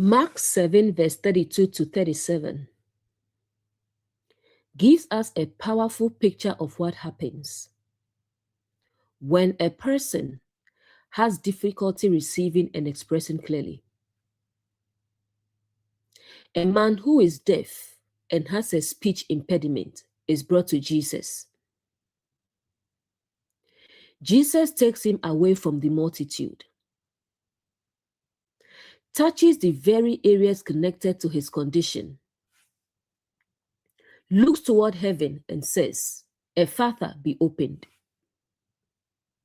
Mark 7, verse 32 to 37 gives us a powerful picture of what happens when a person has difficulty receiving and expressing clearly. A man who is deaf and has a speech impediment is brought to Jesus. Jesus takes him away from the multitude, touches the very areas connected to his condition, looks toward heaven and says, "Ephphatha, be opened."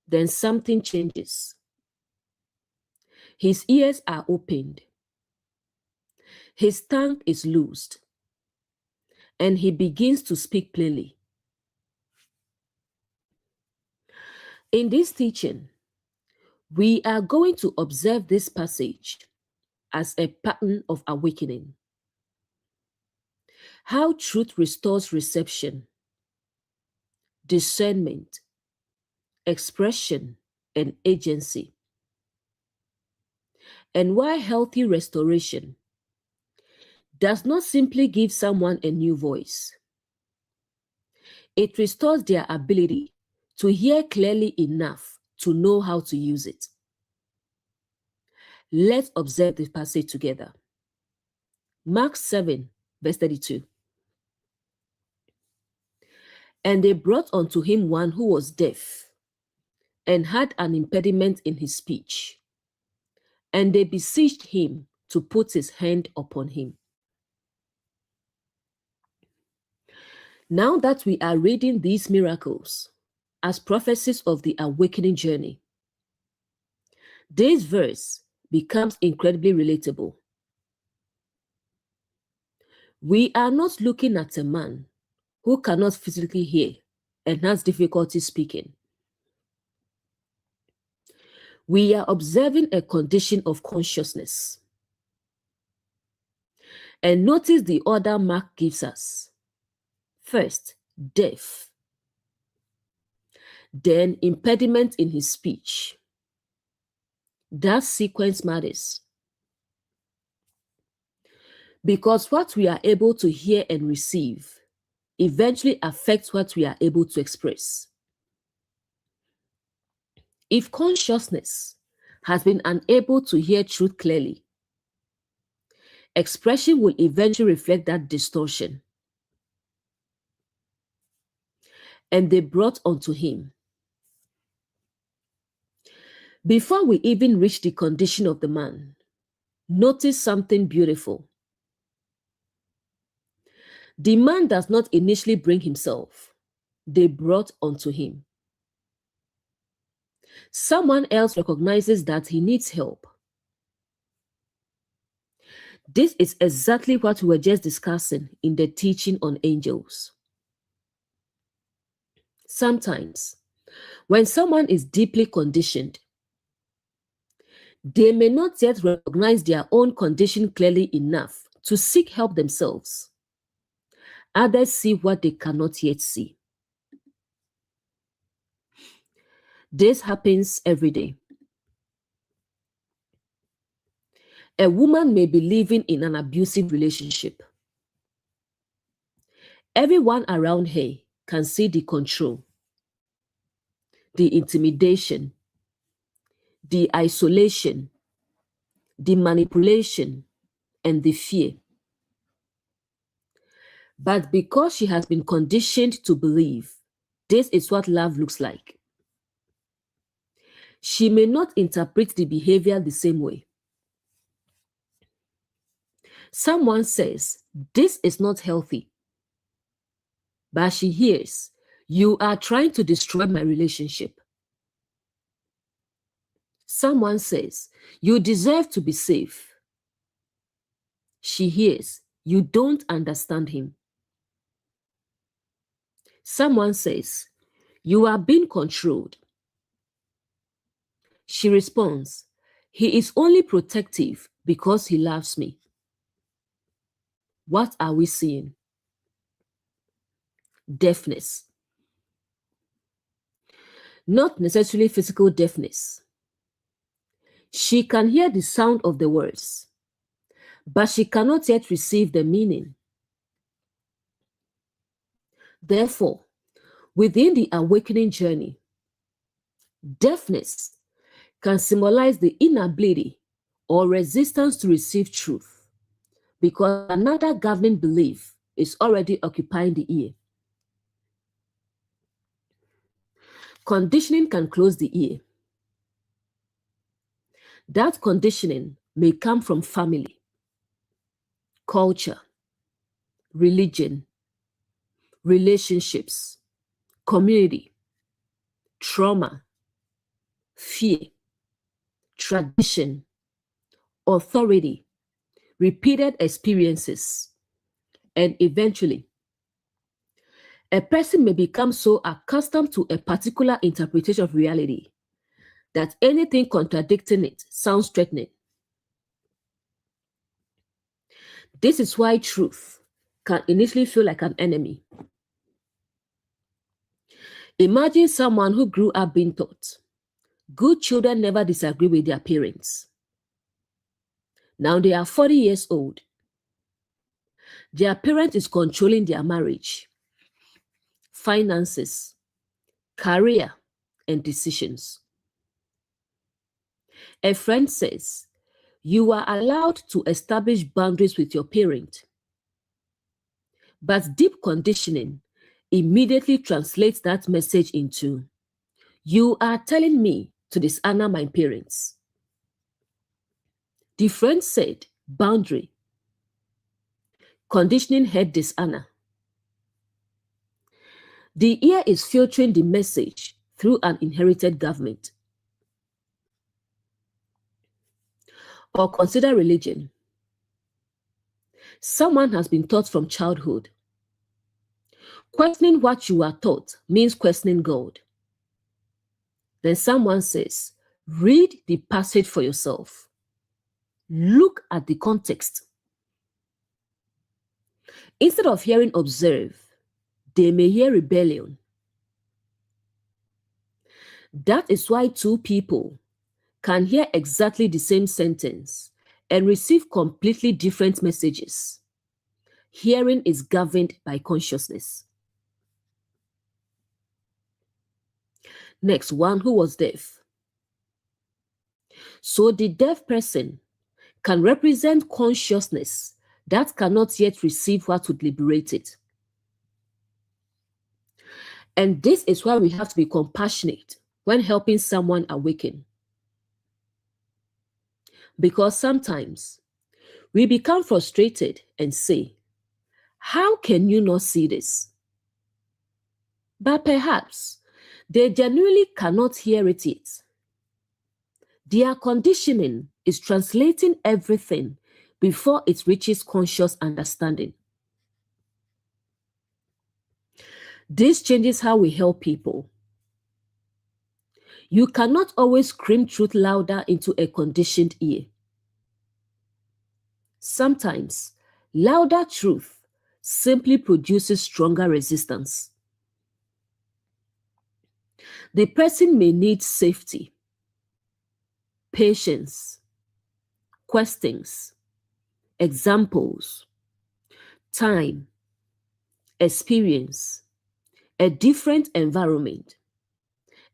Then something changes. His ears are opened, his tongue is loosed, and he begins to speak plainly. In this teaching, we are going to observe this passage as a pattern of awakening. How truth restores reception, discernment, expression, and agency. And why healthy restoration does not simply give someone a new voice. It restores their ability to hear clearly enough to know how to use it. Let's observe the passage together. Mark 7, verse 32. And they brought unto him one who was deaf and had an impediment in his speech. And they beseeched him to put his hand upon him. Now that we are reading these miracles as prophecies of the awakening journey, this verse becomes incredibly relatable. We are not looking at a man who cannot physically hear and has difficulty speaking. We are observing a condition of consciousness. And notice the order Mark gives us. First, deaf. Then, impediment in his speech. That sequence matters. Because what we are able to hear and receive eventually affects what we are able to express. If consciousness has been unable to hear truth clearly, expression will eventually reflect that distortion. And they brought unto him. Before we even reach the condition of the man, notice something beautiful. The man does not initially bring himself. They brought unto him. Someone else recognizes that he needs help. This is exactly what we were just discussing in the teaching on angels. Sometimes, when someone is deeply conditioned, they may not yet recognize their own condition clearly enough to seek help themselves. Others see what they cannot yet see. This happens every day. A woman may be living in an abusive relationship. Everyone around her can see the control, the intimidation, the isolation, the manipulation, and the fear. But because she has been conditioned to believe this is what love looks like, she may not interpret the behavior the same way. Someone says, "This is not healthy." But she hears, "You are trying to destroy my relationship." Someone says, "You deserve to be safe." She hears, "You don't understand him." Someone says, "You are being controlled." She responds, "He is only protective because he loves me." What are we seeing? Deafness. Not necessarily physical deafness. She can hear the sound of the words, but she cannot yet receive the meaning. Therefore, within the awakening journey, deafness can symbolize the inability or resistance to receive truth because another governing belief is already occupying the ear. Conditioning can close the ear. That conditioning may come from family, culture, religion, relationships, community, trauma, fear, tradition, authority, repeated experiences, and eventually, a person may become so accustomed to a particular interpretation of reality that anything contradicting it sounds threatening. This is why truth can initially feel like an enemy. Imagine someone who grew up being taught, good children never disagree with their parents. Now they are 40 years old. Their parent is controlling their marriage, finances, career, and decisions. A friend says, you are allowed to establish boundaries with your parent. But deep conditioning immediately translates that message into, you are telling me to dishonor my parents. The friend said, boundary. Conditioning heard dishonor. The ear is filtering the message through an inherited government. Or consider religion. Someone has been taught from childhood. Questioning what you are taught means questioning God. Then someone says, read the passage for yourself. Look at the context. Instead of hearing observe, they may hear rebellion. That is why two people can hear exactly the same sentence and receive completely different messages. Hearing is governed by consciousness. Next, one who was deaf. So the deaf person can represent consciousness that cannot yet receive what would liberate it. And this is why we have to be compassionate when helping someone awaken. Because sometimes we become frustrated and say, how can you not see this? But perhaps they genuinely cannot hear it yet. Their conditioning is translating everything before it reaches conscious understanding. This changes how we help people. You cannot always scream truth louder into a conditioned ear. Sometimes, louder truth simply produces stronger resistance. The person may need safety, patience, questions, examples, time, experience, a different environment,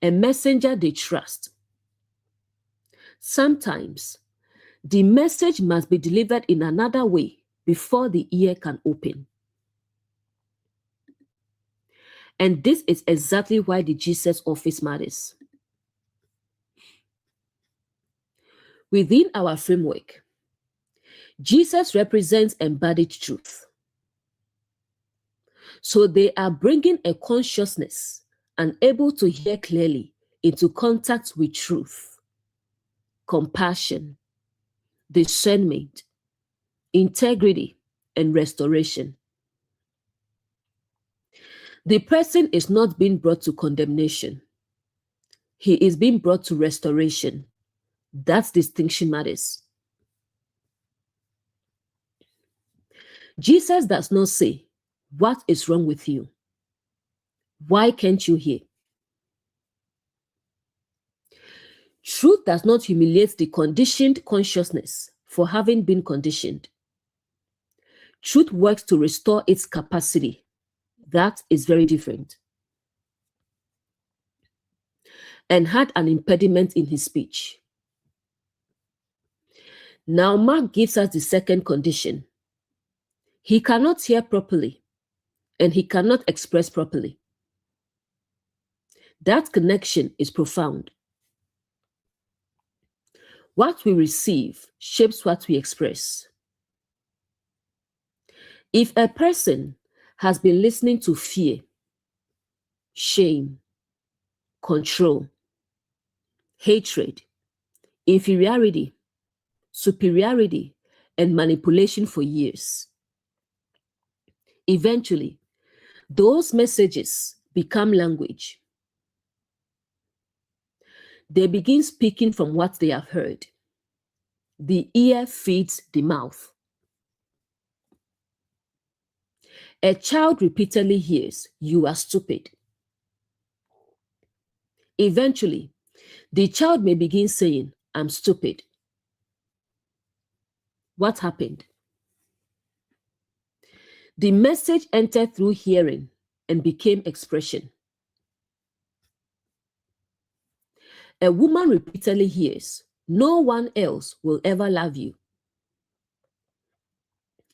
a messenger they trust. Sometimes, the message must be delivered in another way before the ear can open. And this is exactly why the Jesus office matters. Within our framework, Jesus represents embodied truth. So they are bringing a consciousness and able to hear clearly into contact with truth, compassion, discernment, integrity, and restoration. The person is not being brought to condemnation. He is being brought to restoration. That distinction matters. Jesus does not say, what is wrong with you? Why can't you hear? Truth does not humiliate the conditioned consciousness for having been conditioned. Truth works to restore its capacity. That is very different. And had an impediment in his speech. Now Mark gives us the second condition. He cannot hear properly, and he cannot express properly. That connection is profound. What we receive shapes what we express. If a person has been listening to fear, shame, control, hatred, inferiority, superiority, and manipulation for years, eventually, those messages become language. They begin speaking from what they have heard. The ear feeds the mouth. A child repeatedly hears, "You are stupid." Eventually, the child may begin saying, "I'm stupid." What happened? The message entered through hearing and became expression. A woman repeatedly hears, "No one else will ever love you."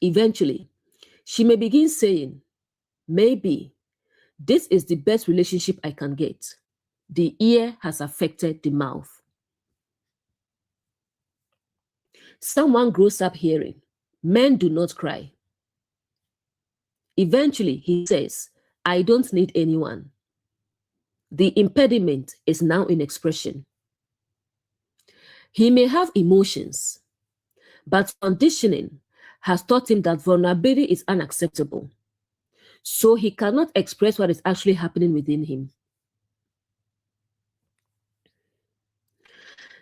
Eventually, she may begin saying, "Maybe this is the best relationship I can get." The ear has affected the mouth. Someone grows up hearing, "Men do not cry." Eventually, he says, "I don't need anyone." The impediment is now in expression. He may have emotions, but conditioning has taught him that vulnerability is unacceptable. So he cannot express what is actually happening within him.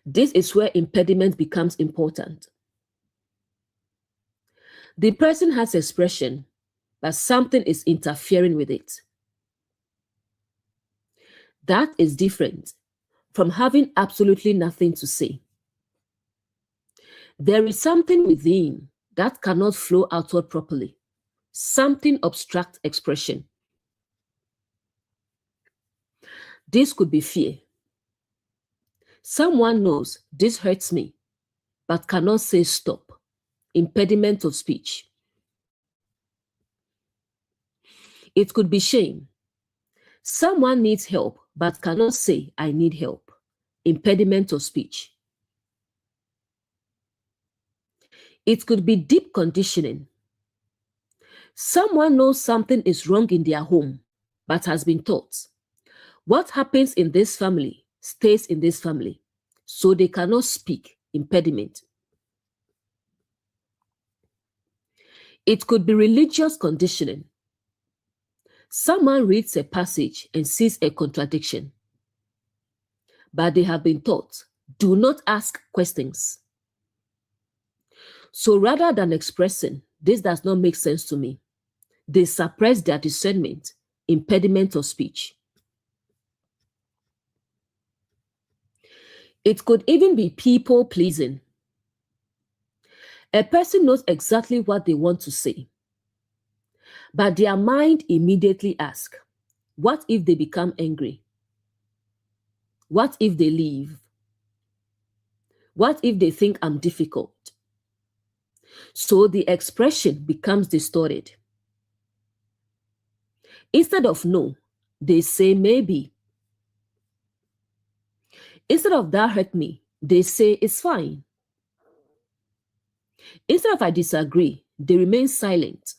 This is where impediment becomes important. The person has expression, but something is interfering with it. That is different from having absolutely nothing to say. There is something within that cannot flow outward properly. Something obstructs expression. This could be fear. Someone knows this hurts me, but cannot say stop. Impediment of speech. It could be shame. Someone needs help, but cannot say, "I need help." Impediment of speech. It could be deep conditioning. Someone knows something is wrong in their home, but has been taught, "What happens in this family stays in this family." So they cannot speak. Impediment. It could be religious conditioning. Someone reads a passage and sees a contradiction, but they have been taught, "Do not ask questions." So rather than expressing, "This does not make sense to me," they suppress their discernment. Impediment of speech. It could even be people pleasing. A person knows exactly what they want to say, but their mind immediately asks, "What if they become angry? What if they leave? What if they think I'm difficult?" So the expression becomes distorted. Instead of no, they say maybe. Instead of "that hurt me," they say "it's fine." Instead of "I disagree," they remain silent.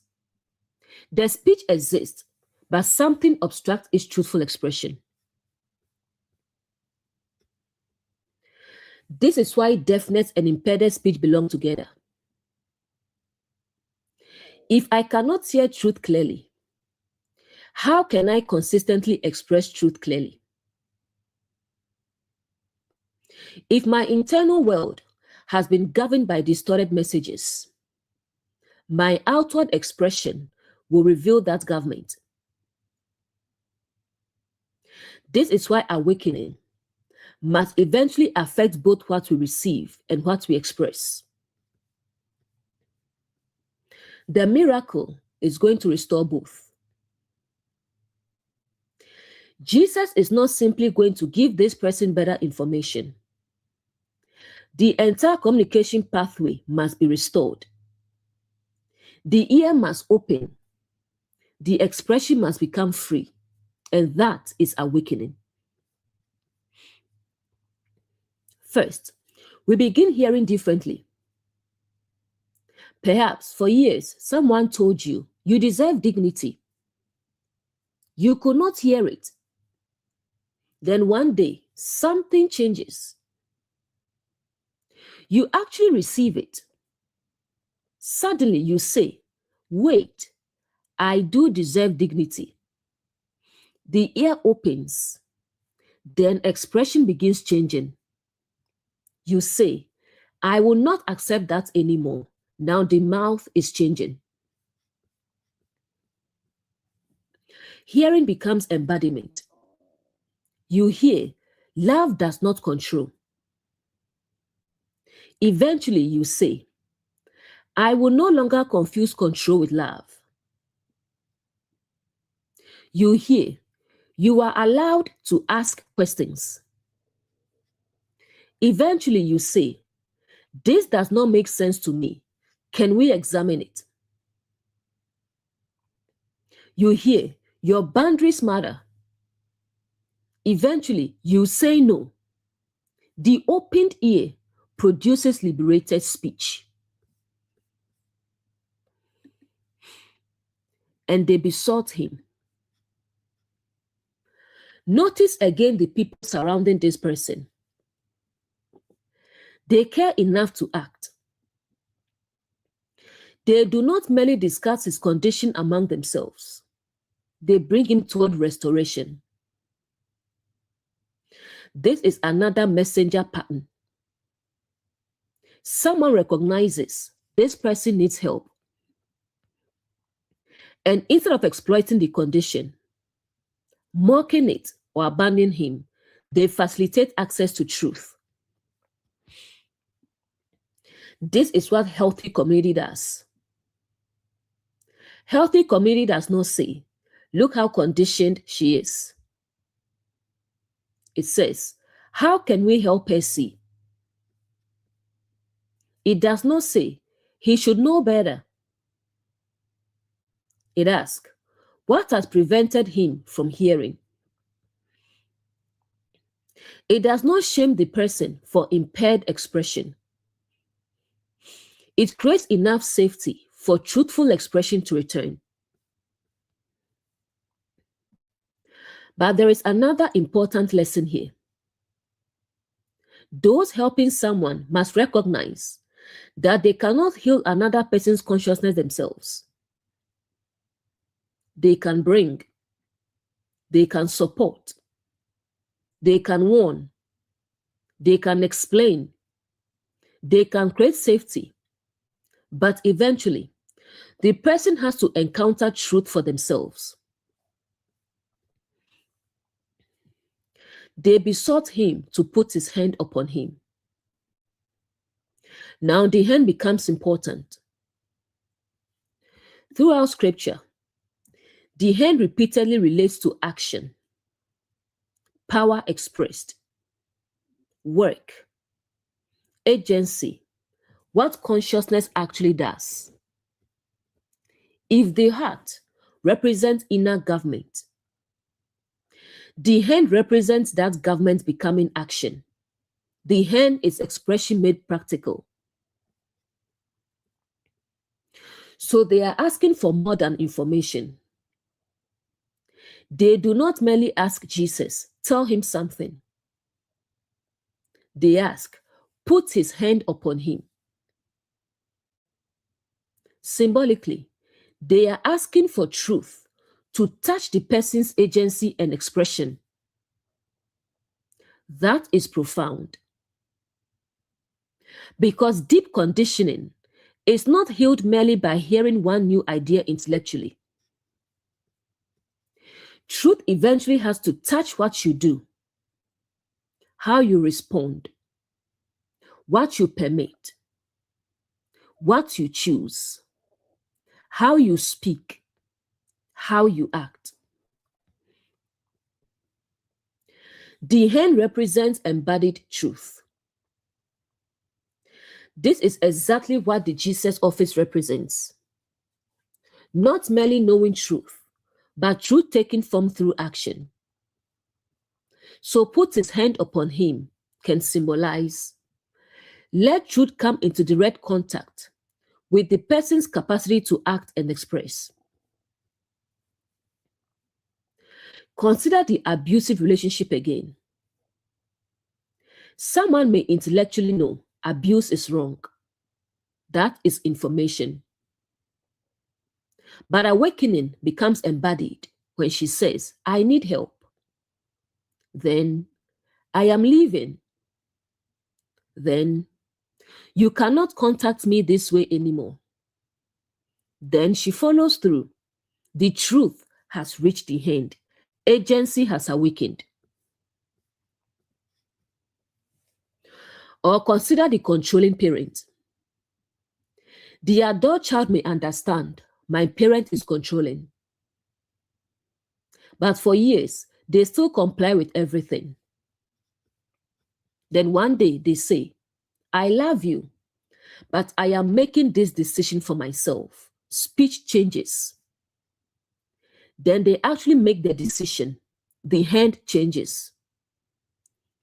Their speech exists, but something obstructs its truthful expression. This is why deafness and impeded speech belong together. If I cannot hear truth clearly, how can I consistently express truth clearly? If my internal world has been governed by distorted messages, my outward expression will reveal that government. This is why awakening must eventually affect both what we receive and what we express. The miracle is going to restore both. Jesus is not simply going to give this person better information. The entire communication pathway must be restored. The ear must open. The expression must become free. And that is awakening. First, we begin hearing differently. Perhaps for years, someone told you you deserve dignity. You could not hear it. Then one day, something changes. You actually receive it. Suddenly you say, wait, I do deserve dignity. The ear opens. Then expression begins changing. You say, I will not accept that anymore. Now the mouth is changing. Hearing becomes embodiment. You hear, love does not control. Eventually you say, I will no longer confuse control with love. You hear, you are allowed to ask questions. Eventually you say, this does not make sense to me. Can we examine it? You hear, your boundaries matter. Eventually you say no. The opened ear produces liberated speech. And they besought him. Notice again the people surrounding this person. They care enough to act. They do not merely discuss his condition among themselves. They bring him toward restoration. This is another messenger pattern. Someone recognizes this person needs help. And instead of exploiting the condition, mocking it, or abandoning him, they facilitate access to truth. This is what healthy community does. Healthy community does not say, look how conditioned she is. It says, how can we help her see? It does not say, he should know better. It asks, what has prevented him from hearing? It does not shame the person for impaired expression. It creates enough safety for truthful expression to return. But there is another important lesson here. Those helping someone must recognize that they cannot heal another person's consciousness themselves. They can bring, they can support, they can warn, they can explain, they can create safety, but eventually, the person has to encounter truth for themselves. They besought him to put his hand upon him. Now the hand becomes important. Throughout scripture, the hand repeatedly relates to action, power expressed, work, agency, what consciousness actually does. If the heart represents inner government, the hand represents that government becoming action. The hand is expression made practical. So they are asking for more than information. They do not merely ask Jesus, tell him something. They ask, put his hand upon him. Symbolically, they are asking for truth to touch the person's agency and expression. That is profound. Because deep conditioning is not healed merely by hearing one new idea intellectually. Truth eventually has to touch what you do, how you respond, what you permit, what you choose, how you speak, how you act. The hand represents embodied truth. This is exactly what the Jesus office represents. Not merely knowing truth, but truth taking form through action. So put his hand upon him can symbolize, let truth come into direct contact with the person's capacity to act and express. Consider the abusive relationship again. Someone may intellectually know abuse is wrong. That is information. But awakening becomes embodied when she says, I need help. Then, I am leaving. Then, you cannot contact me this way anymore. Then she follows through. The truth has reached the hand. Agency has awakened. Or consider the controlling parent. The adult child may understand, my parent is controlling. But for years, they still comply with everything. Then one day they say, I love you, but I am making this decision for myself. Speech changes. Then they actually make the decision. The hand changes.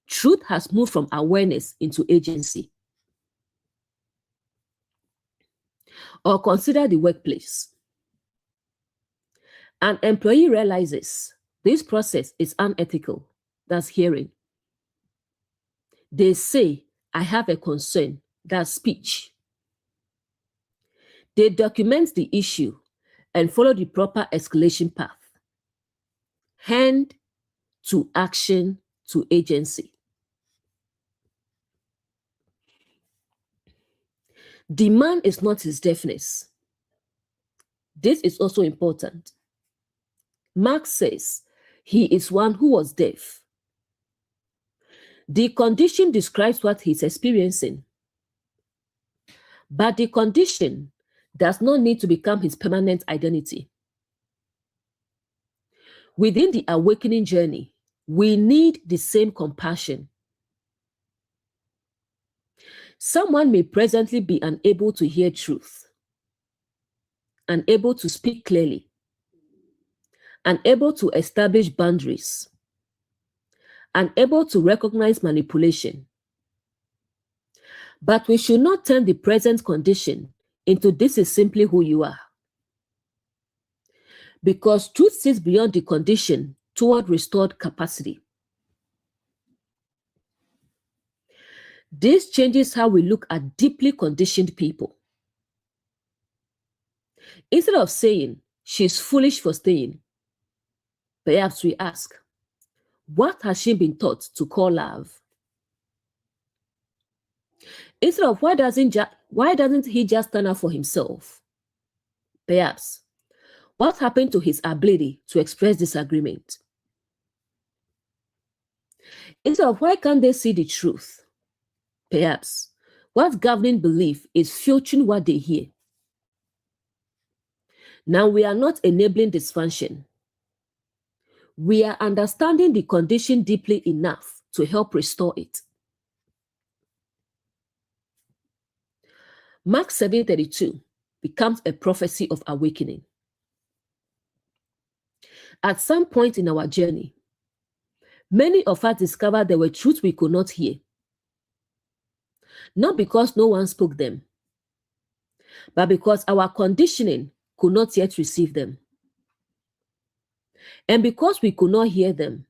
Truth has moved from awareness into agency. Or consider the workplace. An employee realizes this process is unethical. That's hearing. They say, I have a concern. That's speech. They document the issue and follow the proper escalation path. Hand to action to agency. The man is not his deafness. This is also important. Mark says he is one who was deaf. The condition describes what he's experiencing. But the condition does not need to become his permanent identity. Within the awakening journey, we need the same compassion. Someone may presently be unable to hear truth, unable to speak clearly, unable to establish boundaries, unable to recognize manipulation. But we should not turn the present condition into this is simply who you are. Because truth sits beyond the condition toward restored capacity. This changes how we look at deeply conditioned people. Instead of saying, she's foolish for staying, perhaps we ask, what has she been taught to call love? Instead of why doesn't he just stand up for himself? Perhaps, what happened to his ability to express disagreement? Instead of why can't they see the truth? Perhaps, what governing belief is filtering what they hear? Now we are not enabling dysfunction. We are understanding the condition deeply enough to help restore it. Mark 7:32 becomes a prophecy of awakening. At some point in our journey, many of us discovered there were truths we could not hear. Not because no one spoke them, but because our conditioning could not yet receive them. And because we could not hear them,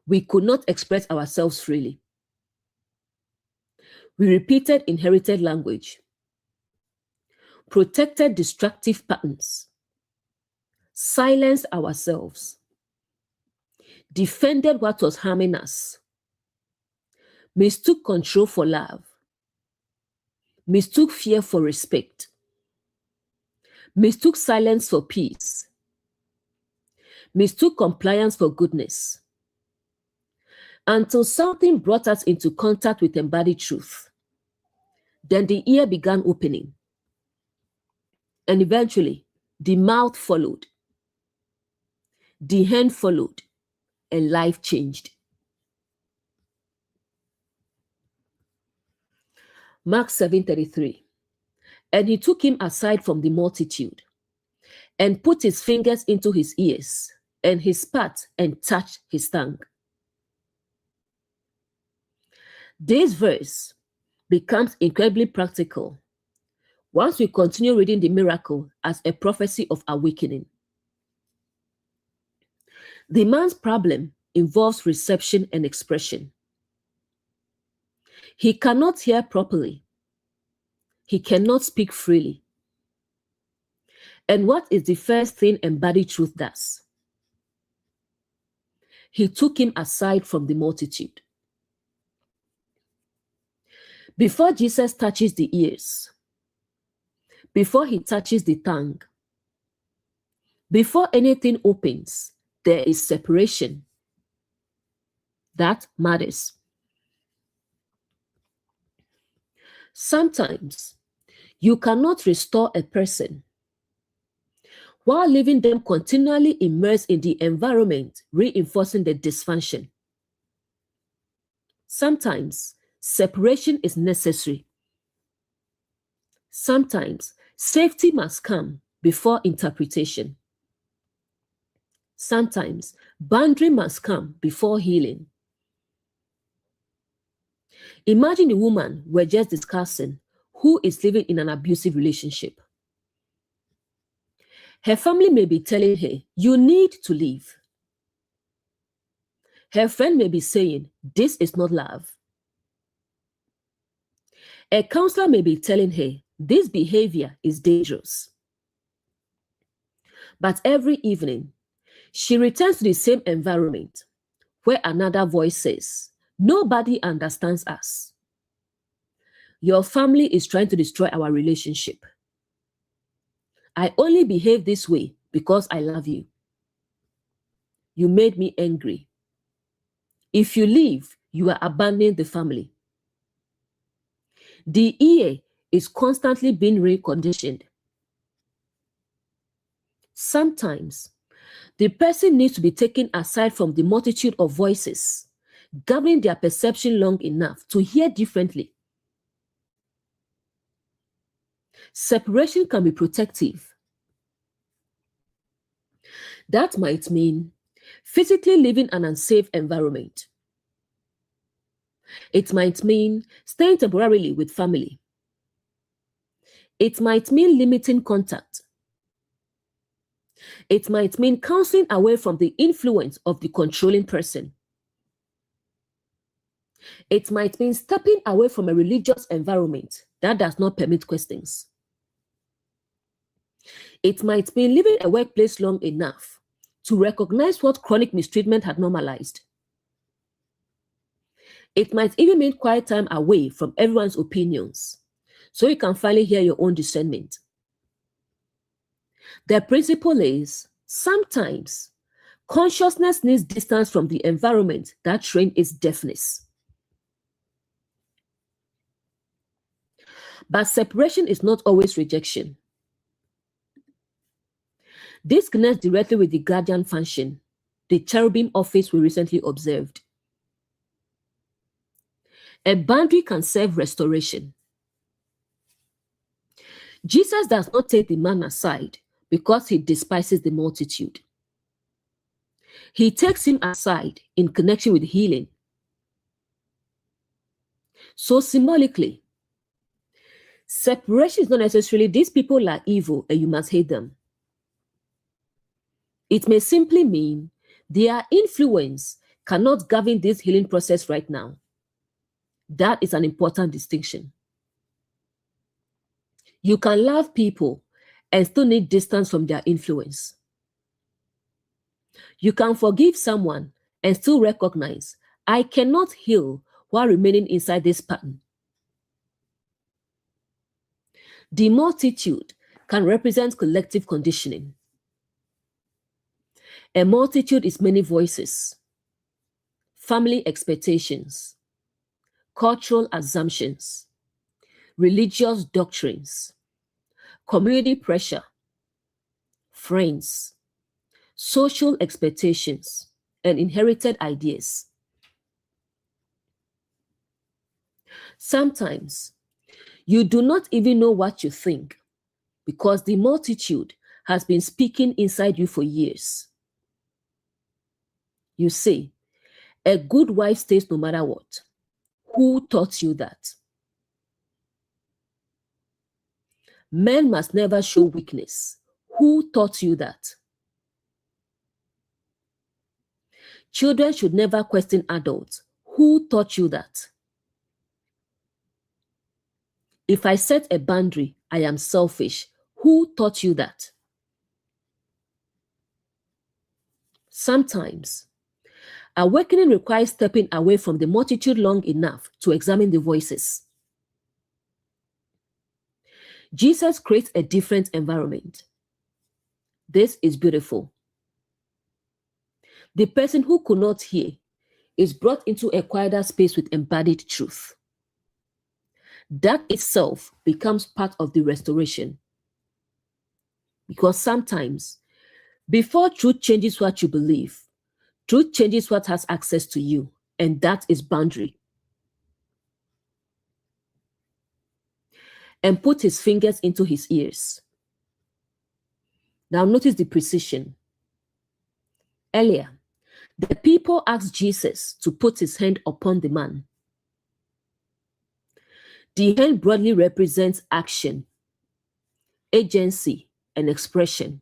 we could not express ourselves freely. We repeated inherited language, protected destructive patterns, silenced ourselves, defended what was harming us, mistook control for love, mistook fear for respect, mistook silence for peace, mistook compliance for goodness, until something brought us into contact with embodied truth. Then the ear began opening. And eventually, The mouth followed. The hand followed, and life changed. Mark 7:33. And he took him aside from the multitude and put his fingers into his ears, and he spat and touched his tongue. This verse becomes incredibly practical once we continue reading the miracle as a prophecy of awakening. The man's problem involves reception and expression. He cannot hear properly. He cannot speak freely. And what is the first thing embodied truth does? He took him aside from the multitude. Before Jesus touches the ears, before he touches the tongue, before anything opens, there is separation. That matters. Sometimes you cannot restore a person while leaving them continually immersed in the environment, reinforcing the dysfunction. Sometimes separation is necessary. Sometimes safety must come before interpretation. Sometimes boundary must come before healing. Imagine a woman we're just discussing who is living in an abusive relationship. Her family may be telling her, you need to leave. Her friend may be saying, this is not love. A counselor may be telling her, this behavior is dangerous. But every evening, she returns to the same environment where another voice says, nobody understands us. Your family is trying to destroy our relationship. I only behave this way because I love you. You made me angry. If you leave, you are abandoning the family. The ear is constantly being reconditioned. Sometimes, the person needs to be taken aside from the multitude of voices, governing their perception long enough to hear differently. Separation can be protective. That might mean physically leaving an unsafe environment. It might mean staying temporarily with family. It might mean limiting contact. It might mean counseling away from the influence of the controlling person. It might mean stepping away from a religious environment that does not permit questions. It might mean leaving a workplace long enough to recognize what chronic mistreatment had normalized. It might even mean quiet time away from everyone's opinions, so you can finally hear your own discernment. The principle is, sometimes consciousness needs distance from the environment that trained its deafness. But separation is not always rejection. This connects directly with the guardian function, the cherubim office we recently observed. A boundary can serve restoration. Jesus does not take the man aside because he despises the multitude. He takes him aside in connection with healing. So symbolically, separation is not necessarily these people are evil and you must hate them. It may simply mean their influence cannot govern this healing process right now. That is an important distinction. You can love people and still need distance from their influence. You can forgive someone and still recognize, I cannot heal while remaining inside this pattern. The multitude can represent collective conditioning. A multitude is many voices, family expectations, cultural assumptions, religious doctrines, community pressure, friends, social expectations, and inherited ideas. Sometimes you do not even know what you think because the multitude has been speaking inside you for years. You say, a good wife stays no matter what. Who taught you that? Men must never show weakness. Who taught you that? Children should never question adults. Who taught you that? If I set a boundary, I am selfish. Who taught you that? Sometimes, awakening requires stepping away from the multitude long enough to examine the voices. Jesus creates a different environment. This is beautiful. The person who could not hear is brought into a quieter space with embodied truth. That itself becomes part of the restoration. Because sometimes, before truth changes what you believe, truth changes what has access to you, and that is boundary. And put his fingers into his ears. Now notice the precision. Earlier, the people asked Jesus to put his hand upon the man. The hand broadly represents action, agency, and expression.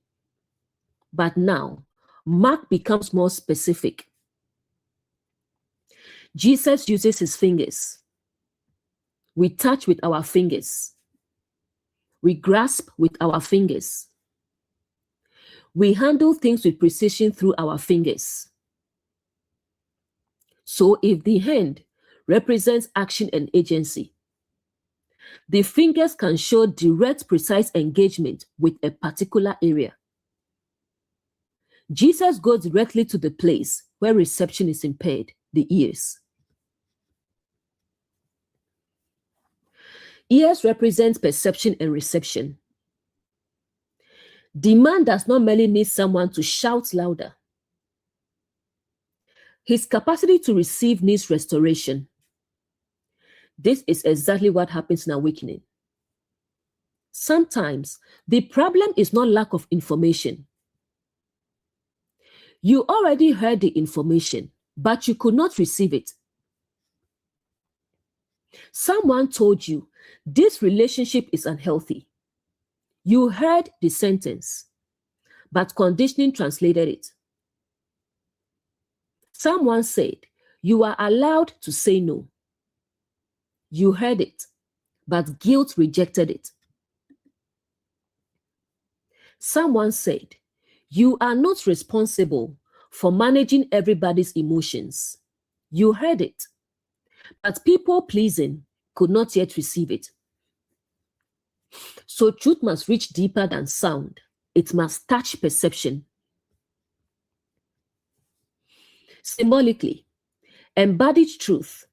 But now, Mark becomes more specific. Jesus uses his fingers. We touch with our fingers. We grasp with our fingers. We handle things with precision through our fingers. So if the hand represents action and agency, the fingers can show direct, precise engagement with a particular area. Jesus goes directly to the place where reception is impaired, the ears. Ears represent perception and reception. The man does not merely need someone to shout louder. His capacity to receive needs restoration. This is exactly what happens in awakening. Sometimes the problem is not lack of information. You already heard the information, but you could not receive it. Someone told you this relationship is unhealthy. You heard the sentence, but conditioning translated it. Someone said you are allowed to say no. You heard it, but guilt rejected it. Someone said you are not responsible for managing everybody's emotions. You heard it, but people pleasing could not yet receive it. So truth must reach deeper than sound. It must touch perception. Symbolically, embodied truth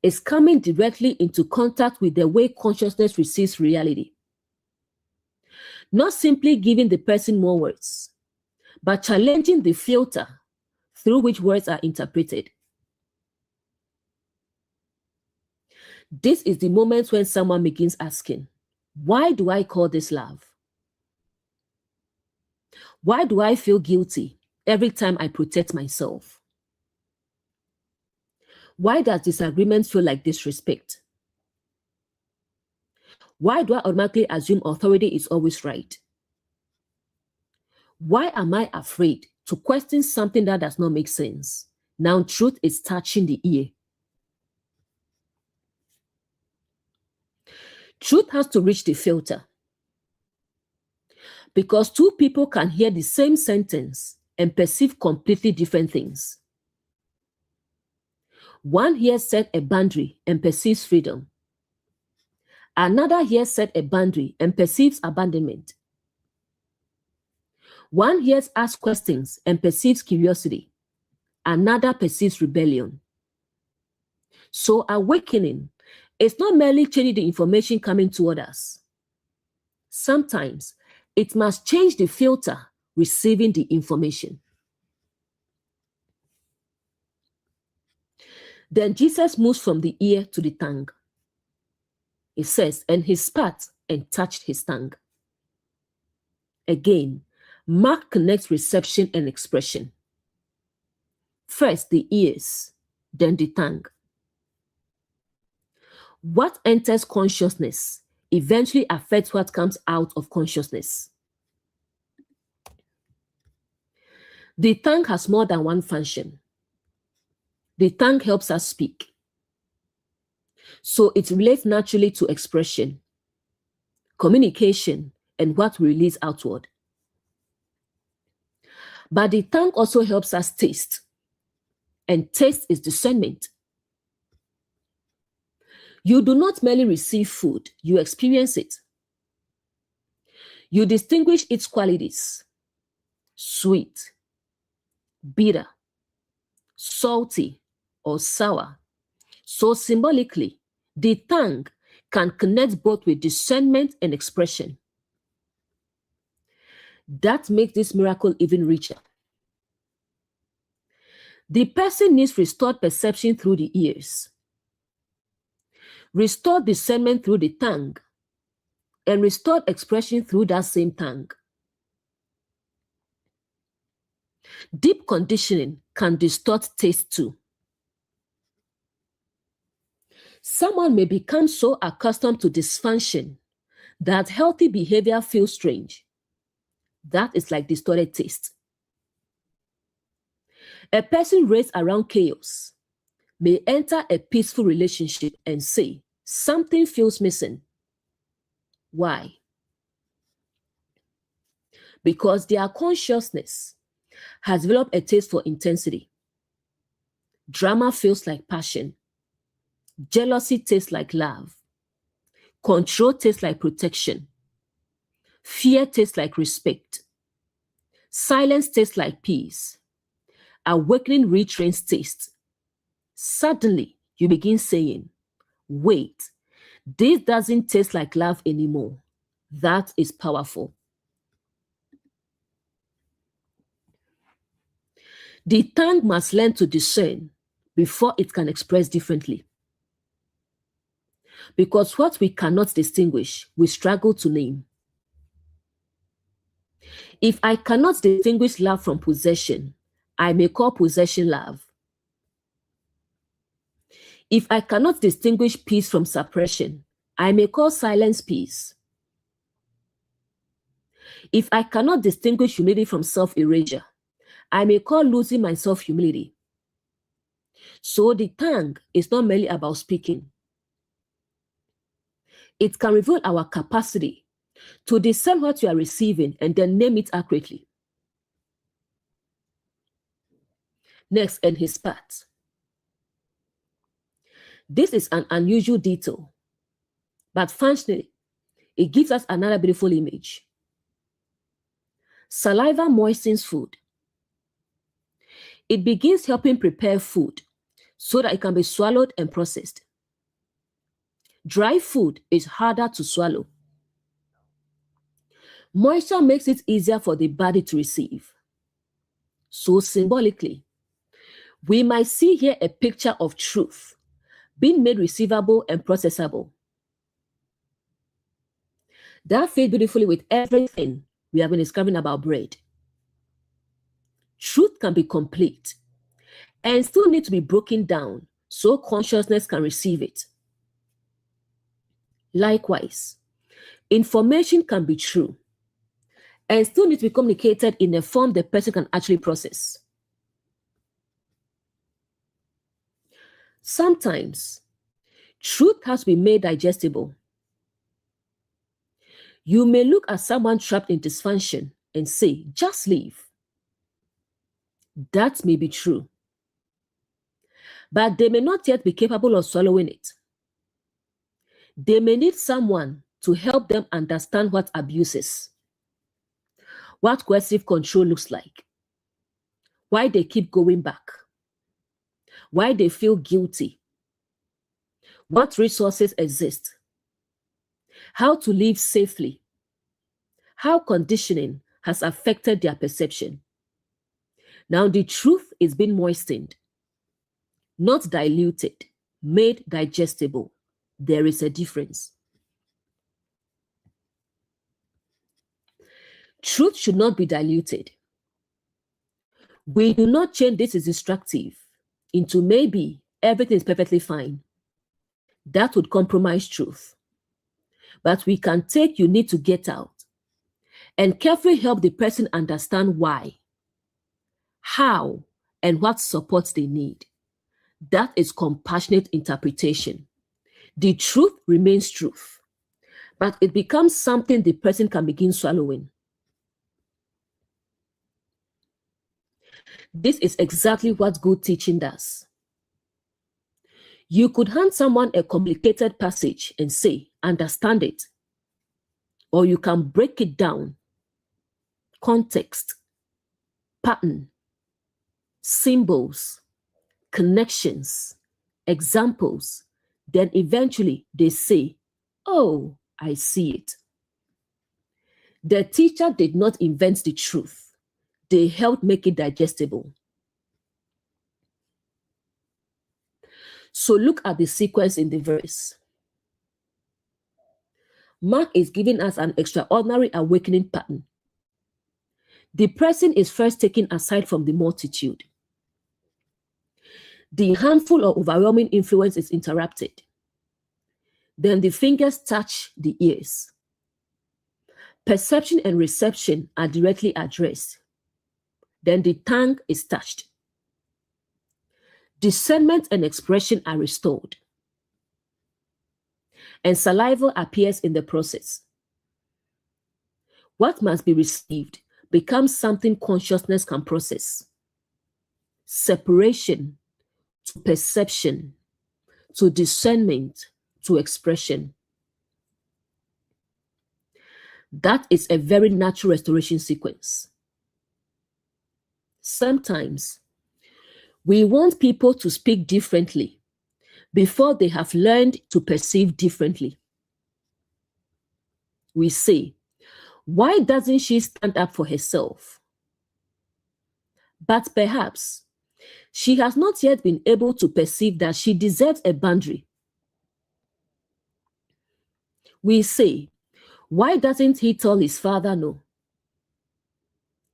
is coming directly into contact with the way consciousness receives reality. Not simply giving the person more words, but challenging the filter through which words are interpreted. This is the moment when someone begins asking, why do I call this love? Why do I feel guilty every time I protect myself? Why does disagreement feel like disrespect? Why do I automatically assume authority is always right? Why am I afraid to question something that does not make sense? Now truth is touching the ear. Truth has to reach the filter. Because two people can hear the same sentence and perceive completely different things. One hears set a boundary and perceives freedom. Another hears set a boundary and perceives abandonment. One hears ask questions and perceives curiosity. Another perceives rebellion. So awakening is not merely changing the information coming to others. Sometimes it must change the filter receiving the information. Then Jesus moves from the ear to the tongue. It says, and he spat and touched his tongue. Again, Mark connects reception and expression. First the ears, then the tongue. What enters consciousness eventually affects what comes out of consciousness. The tongue has more than one function. The tongue helps us speak. So it relates naturally to expression, communication, and what we release outward. But the tongue also helps us taste, and taste is discernment. You do not merely receive food, you experience it. You distinguish its qualities: sweet, bitter, salty, or sour. So symbolically, the tongue can connect both with discernment and expression. That makes this miracle even richer. The person needs restored perception through the ears, restored discernment through the tongue, and restored expression through that same tongue. Deep conditioning can distort taste too. Someone may become so accustomed to dysfunction that healthy behavior feels strange. That is like distorted taste. A person raised around chaos may enter a peaceful relationship and say, something feels missing. Why? Because their consciousness has developed a taste for intensity. Drama feels like passion. Jealousy tastes like love. Control tastes like protection. Fear tastes like respect. Silence tastes like peace. Awakening retrains taste. Suddenly, you begin saying, wait, this doesn't taste like love anymore. That is powerful. The tongue must learn to discern before it can express differently. Because what we cannot distinguish, we struggle to name. If I cannot distinguish love from possession, I may call possession love. If I cannot distinguish peace from suppression, I may call silence peace. If I cannot distinguish humility from self-erasure, I may call losing my self-humility. So the tongue is not merely about speaking. It can reveal our capacity to discern what you are receiving and then name it accurately. Next, and his part. This is an unusual detail, but functionally, it gives us another beautiful image. Saliva moistens food. It begins helping prepare food so that it can be swallowed and processed. Dry food is harder to swallow. Moisture makes it easier for the body to receive. So symbolically, we might see here a picture of truth being made receivable and processable. That fits beautifully with everything we have been discovering about bread. Truth can be complete and still need to be broken down so consciousness can receive it. Likewise, information can be true and still need to be communicated in a form the person can actually process. Sometimes, truth has to be made digestible. You may look at someone trapped in dysfunction and say, just leave. That may be true. But they may not yet be capable of swallowing it. They may need someone to help them understand what abuse is, what coercive control looks like, why they keep going back, why they feel guilty, what resources exist, how to live safely, how conditioning has affected their perception. Now the truth is being moistened, not diluted, made digestible. There is a difference. Truth should not be diluted. We do not change this is destructive into maybe everything is perfectly fine. That would compromise truth. But we can take you need to get out and carefully help the person understand why, how, and what supports they need. That is compassionate interpretation. The truth remains truth, but it becomes something the person can begin swallowing. This is exactly what good teaching does. You could hand someone a complicated passage and say, understand it. Or you can break it down. Context, pattern, symbols, connections, examples. Then eventually they say, oh, I see it. The teacher did not invent the truth. They helped make it digestible. So look at the sequence in the verse. Mark is giving us an extraordinary awakening pattern. The person is first taken aside from the multitude. The harmful or overwhelming influence is interrupted. Then the fingers touch the ears. Perception and reception are directly addressed. Then the tongue is touched. Discernment and expression are restored. And saliva appears in the process. What must be received becomes something consciousness can process. Separation to perception, to discernment, to expression. That is a very natural restoration sequence. Sometimes we want people to speak differently before they have learned to perceive differently. We say, why doesn't she stand up for herself? But perhaps she has not yet been able to perceive that she deserves a boundary. We say, why doesn't he tell his father no?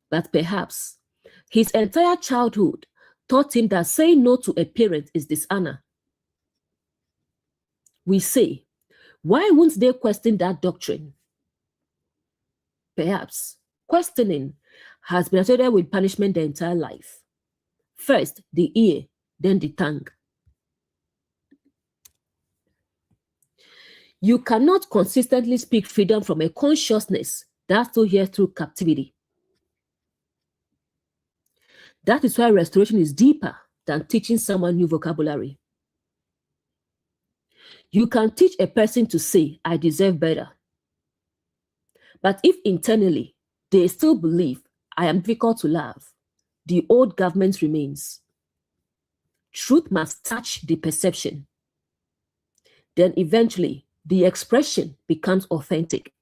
But perhaps his entire childhood taught him that saying no to a parent is dishonor. We say, why won't they question that doctrine? Perhaps questioning has been associated with punishment their entire life. First the ear, then the tongue. You cannot consistently speak freedom from a consciousness that still here through captivity. That is why restoration is deeper than teaching someone new vocabulary. You can teach a person to say, I deserve better. But if internally they still believe, I am difficult to love, the old government remains. Truth must touch the perception. Then eventually, the expression becomes authentic.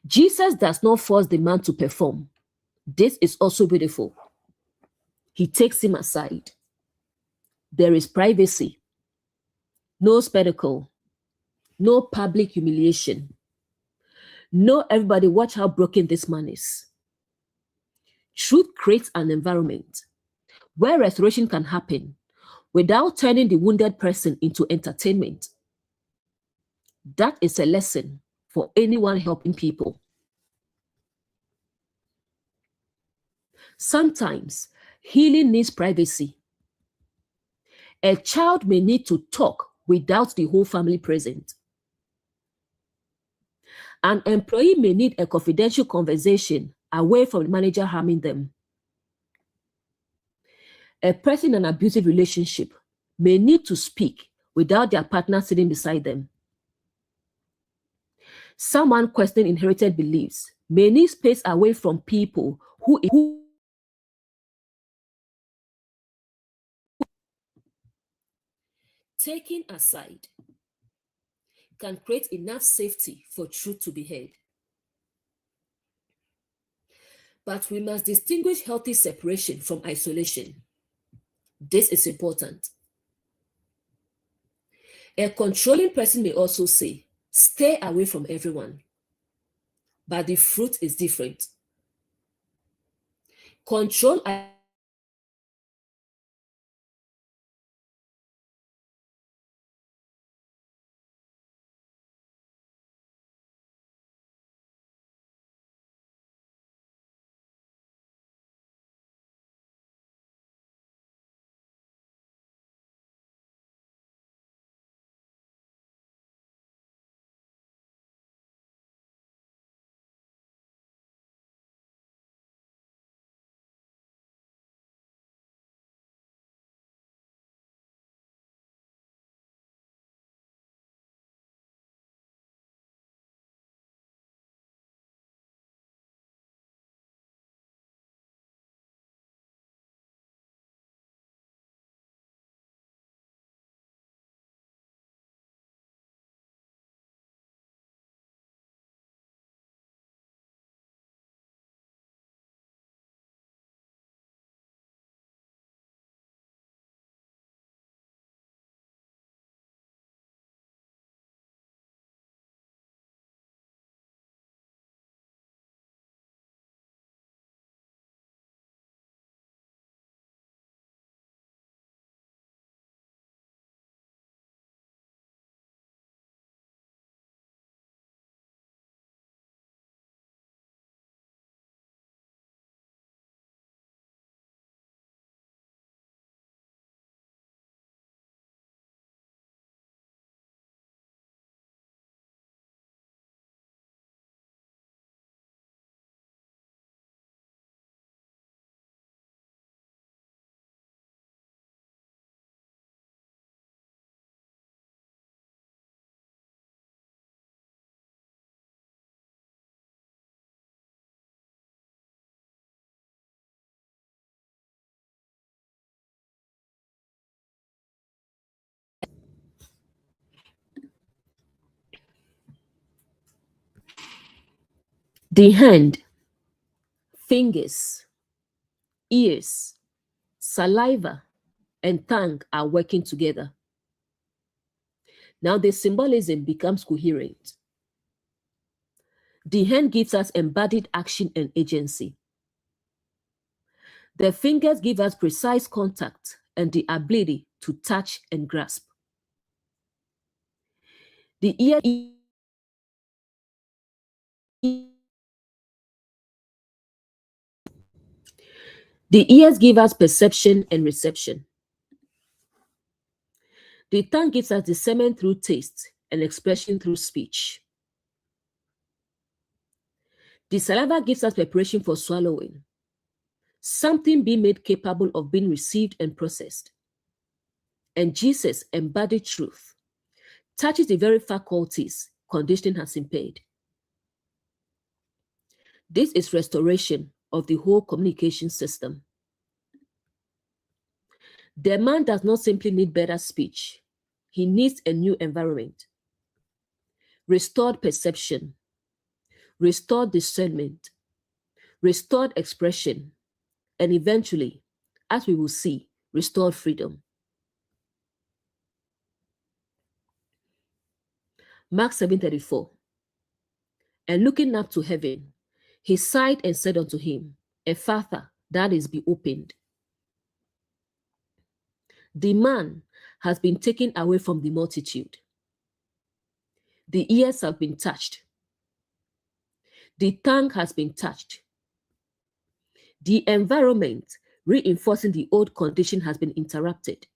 Jesus does not force the man to perform. This is also beautiful. He takes him aside. There is privacy, no spectacle, no public humiliation. No, everybody, watch how broken this man is. Truth creates an environment where restoration can happen without turning the wounded person into entertainment. That is a lesson for anyone helping people. Sometimes healing needs privacy. A child may need to talk without the whole family present. An employee may need a confidential conversation away from the manager harming them. A person in an abusive relationship may need to speak without their partner sitting beside them. Someone questioning inherited beliefs may need space away from people who taken aside can create enough safety for truth to be heard. But we must distinguish healthy separation from isolation. This is important. A controlling person may also say, stay away from everyone. But the fruit is different. Control the hand, fingers, ears, saliva, and tongue are working together. Now the symbolism becomes coherent. The hand gives us embodied action and agency. The fingers give us precise contact and the ability to touch and grasp. The ears give us perception and reception. The tongue gives us discernment through taste and expression through speech. The saliva gives us preparation for swallowing, something being made capable of being received and processed. And Jesus embodied truth, touches the very faculties conditioning has impaired. This is restoration of the whole communication system. The man does not simply need better speech. He needs a new environment, restored perception, restored discernment, restored expression, and eventually, as we will see, restored freedom. Mark 7:34. And looking up to heaven, he sighed and said unto him, Ephphatha, that is, be opened. The man has been taken away from the multitude. The ears have been touched. The tongue has been touched. The environment reinforcing the old condition has been interrupted.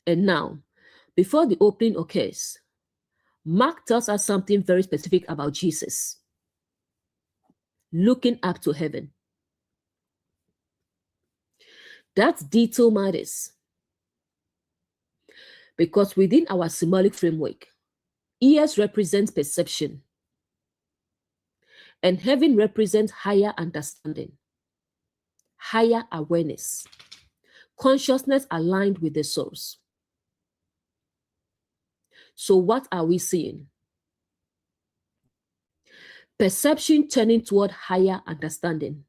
And now, before the opening occurs, Mark tells us something very specific about Jesus. Looking up to heaven. That detail matters because within our symbolic framework, ears represent perception, and heaven represents higher understanding, higher awareness, consciousness aligned with the source. So what are we seeing? Perception turning toward higher understanding.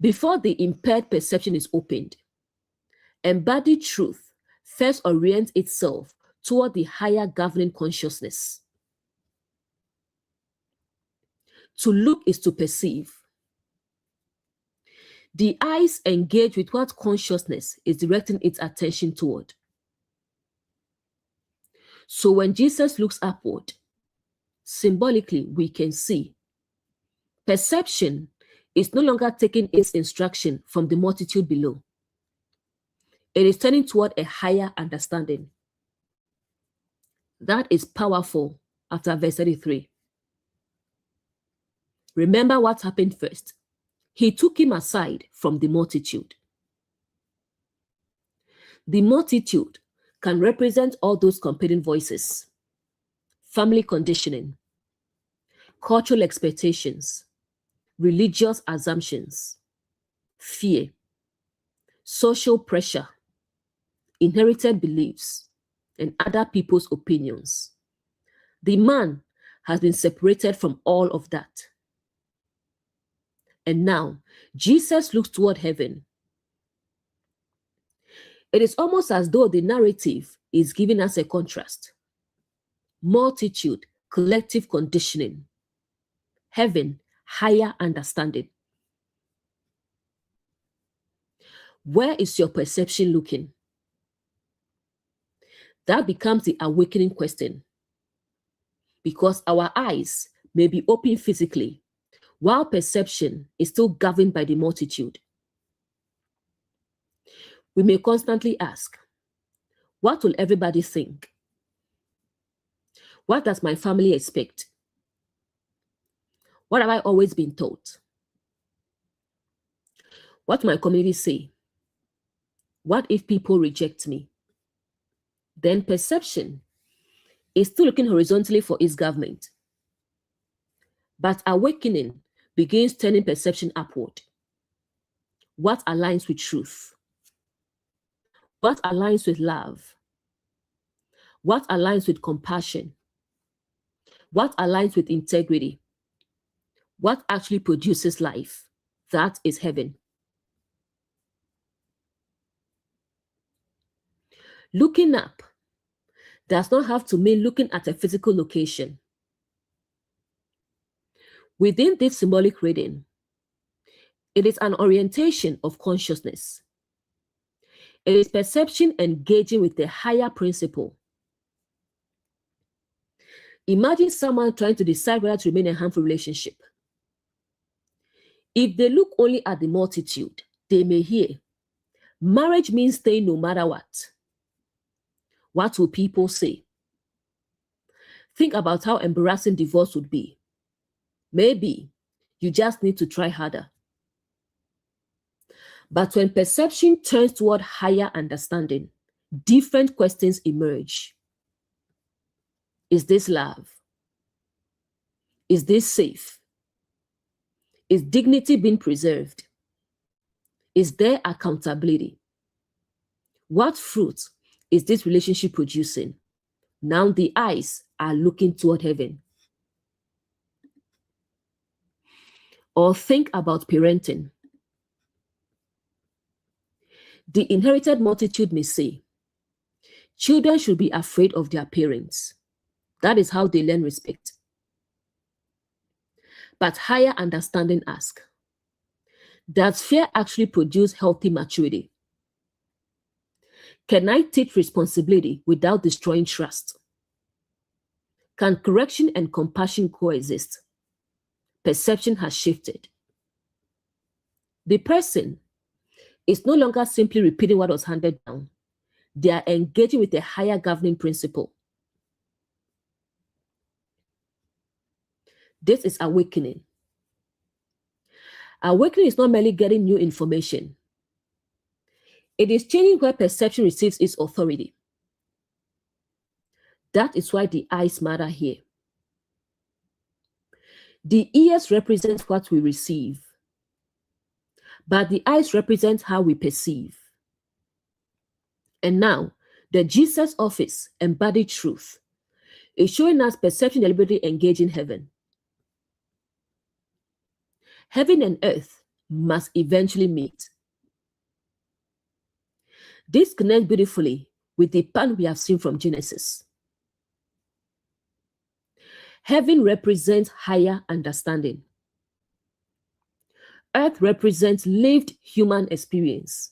Before the impaired perception is opened, embodied truth first orients itself toward the higher governing consciousness. To look is to perceive. The eyes engage with what consciousness is directing its attention toward. So when Jesus looks upward, symbolically we can see perception is no longer taking its instruction from the multitude below. It is turning toward a higher understanding. That is powerful after verse 33. Remember what happened first. He took him aside from the multitude. The multitude can represent all those competing voices, family conditioning, cultural expectations, religious assumptions, fear, social pressure, inherited beliefs, and other people's opinions. The man has been separated from all of that. And now, Jesus looks toward heaven. It is almost as though the narrative is giving us a contrast. Multitude, collective conditioning. Heaven, higher understanding. Where is your perception looking? That becomes the awakening question. Because our eyes may be open physically, while perception is still governed by the multitude. We may constantly ask, what will everybody think? What does my family expect? What have I always been taught? What will my community say? What if people reject me? Then perception is still looking horizontally for its government. But awakening begins turning perception upward. What aligns with truth? What aligns with love? What aligns with compassion? What aligns with integrity? What actually produces life? That is heaven. Looking up does not have to mean looking at a physical location. Within this symbolic reading, it is an orientation of consciousness. It is perception engaging with the higher principle. Imagine someone trying to decide whether to remain in a harmful relationship. If they look only at the multitude, they may hear, marriage means staying no matter what. What will people say? Think about how embarrassing divorce would be. Maybe you just need to try harder. But when perception turns toward higher understanding, different questions emerge. Is this love? Is this safe? Is dignity being preserved? Is there accountability? What fruit is this relationship producing? Now the eyes are looking toward heaven. Or think about parenting. The inherited multitude may say, children should be afraid of their parents. That is how they learn respect. But higher understanding asks, does fear actually produce healthy maturity? Can I take responsibility without destroying trust? Can correction and compassion coexist? Perception has shifted. The person is no longer simply repeating what was handed down. They are engaging with a higher governing principle. This is awakening. Awakening is not merely getting new information. It is changing where perception receives its authority. That is why the eyes matter here. The ears represent what we receive, but the eyes represent how we perceive. And now, the Jesus office, embodied truth, is showing us perception deliberately engaging heaven. Heaven and earth must eventually meet. This connects beautifully with the pattern we have seen from Genesis. Heaven represents higher understanding. Earth represents lived human experience.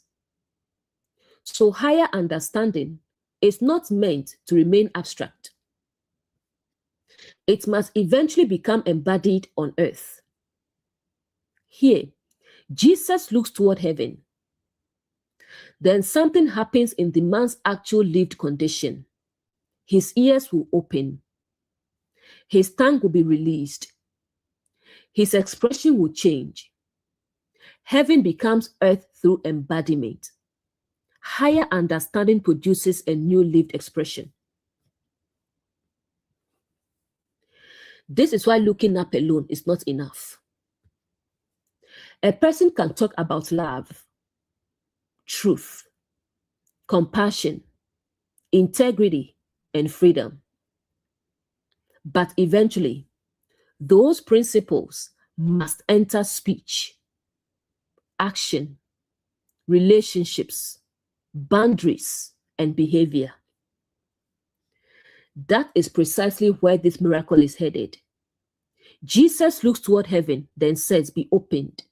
So higher understanding is not meant to remain abstract. It must eventually become embodied on earth. Here, Jesus looks toward heaven. Then something happens in the man's actual lived condition. His ears will open. His tongue will be released. His expression will change. Heaven becomes earth through embodiment. Higher understanding produces a new lived expression. This is why looking up alone is not enough. A person can talk about love, truth, compassion, integrity, and freedom. But eventually, those principles must enter speech, action, relationships, boundaries, and behavior. That is precisely where this miracle is headed. Jesus looks toward heaven, then says, "Be opened."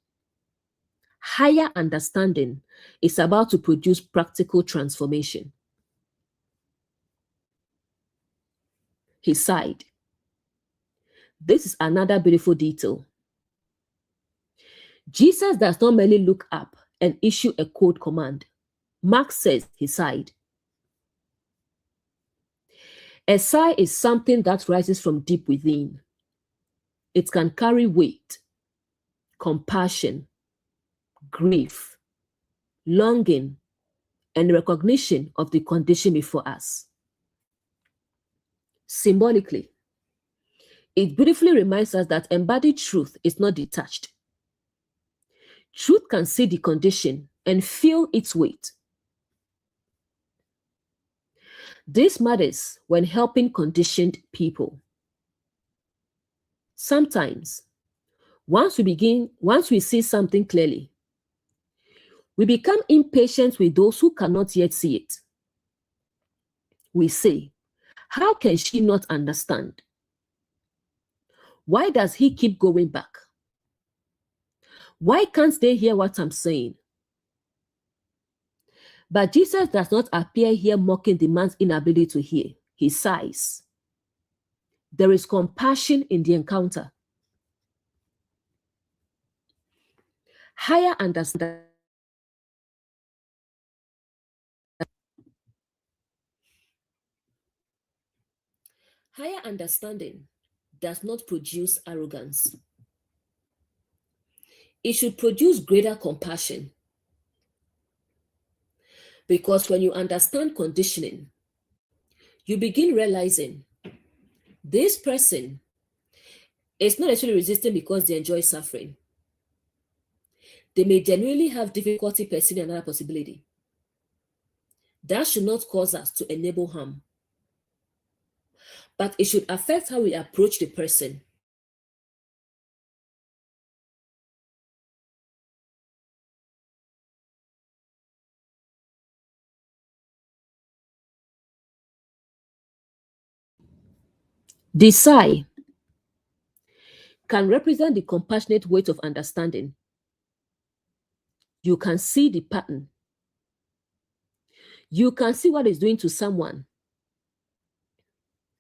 Higher understanding is about to produce practical transformation. He sighed. This is another beautiful detail. Jesus does not merely look up and issue a code command. Mark says he sighed. A sigh is something that rises from deep within. It can carry weight, compassion, grief, longing, and recognition of the condition before us. Symbolically, it beautifully reminds us that embodied truth is not detached. Truth can see the condition and feel its weight. This matters when helping conditioned people. Sometimes, once we see something clearly, we become impatient with those who cannot yet see it. We say, "How can she not understand? Why does he keep going back? Why can't they hear what I'm saying?" But Jesus does not appear here mocking the man's inability to hear. He sighs. There is compassion in the encounter. Higher understanding. Higher understanding does not produce arrogance. It should produce greater compassion. Because when you understand conditioning, you begin realizing this person is not actually resisting because they enjoy suffering. They may genuinely have difficulty perceiving another possibility. That should not cause us to enable harm. But it should affect how we approach the person. The sigh can represent the compassionate weight of understanding. You can see the pattern. You can see what it's doing to someone.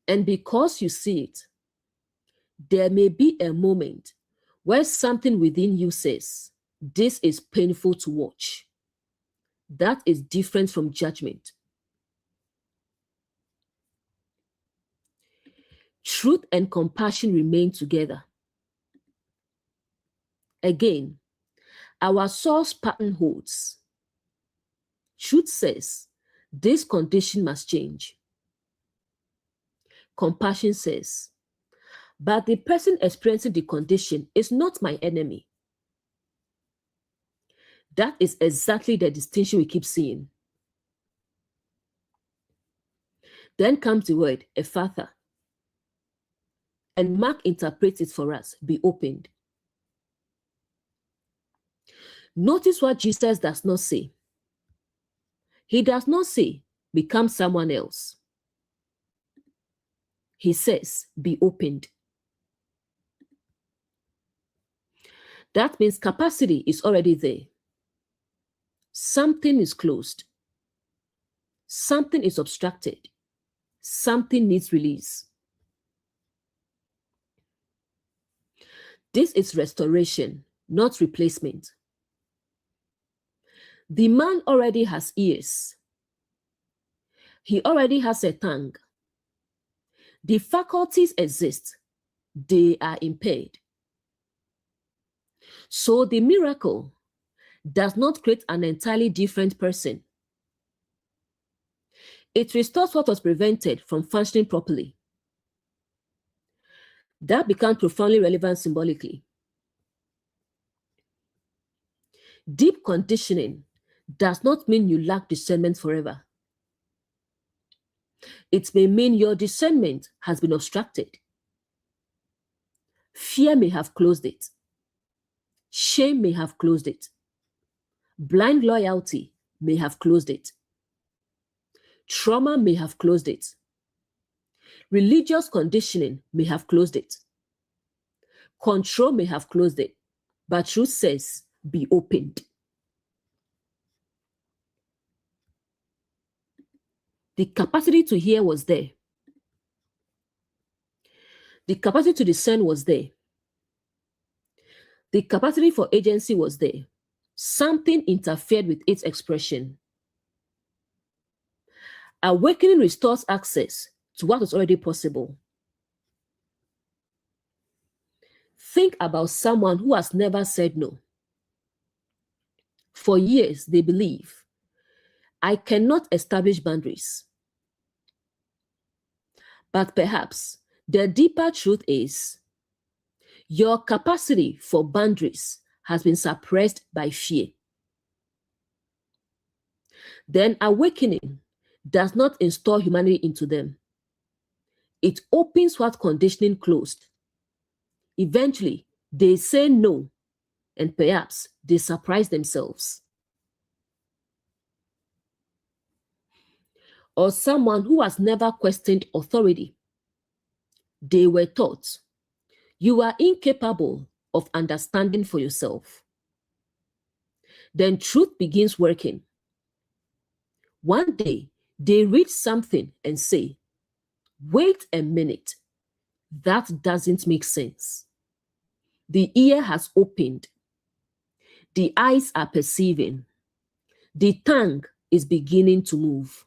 And because you see it, there may be a moment where something within you says, "This is painful to watch." That is different from judgment. Truth and compassion remain together. Again, our source pattern holds. Truth says, "This condition must change." Compassion says, "But the person experiencing the condition is not my enemy." That is exactly the distinction we keep seeing. Then comes the word, Ephphatha. And Mark interprets it for us, be opened. Notice what Jesus does not say. He does not say, become someone else. He says, be opened. That means capacity is already there. Something is closed. Something is obstructed. Something needs release. This is restoration, not replacement. The man already has ears. He already has a tongue. The faculties exist. They are impaired. So the miracle does not create an entirely different person. It restores what was prevented from functioning properly. That becomes profoundly relevant symbolically. Deep conditioning does not mean you lack discernment forever. It may mean your discernment has been obstructed. Fear may have closed it. Shame may have closed it. Blind loyalty may have closed it. Trauma may have closed it. Religious conditioning may have closed it. Control may have closed it. But truth says, be opened. The capacity to hear was there. The capacity to discern was there. The capacity for agency was there. Something interfered with its expression. Awakening restores access to what was already possible. Think about someone who has never said no. For years, they believe, I cannot establish boundaries. But perhaps the deeper truth is, your capacity for boundaries has been suppressed by fear. Then awakening does not install humanity into them. It opens what conditioning closed. Eventually, they say no, and perhaps they surprise themselves. Or someone who has never questioned authority. They were taught, you are incapable of understanding for yourself. Then truth begins working. One day, they read something and say, wait a minute, that doesn't make sense. The ear has opened. The eyes are perceiving. The tongue is beginning to move.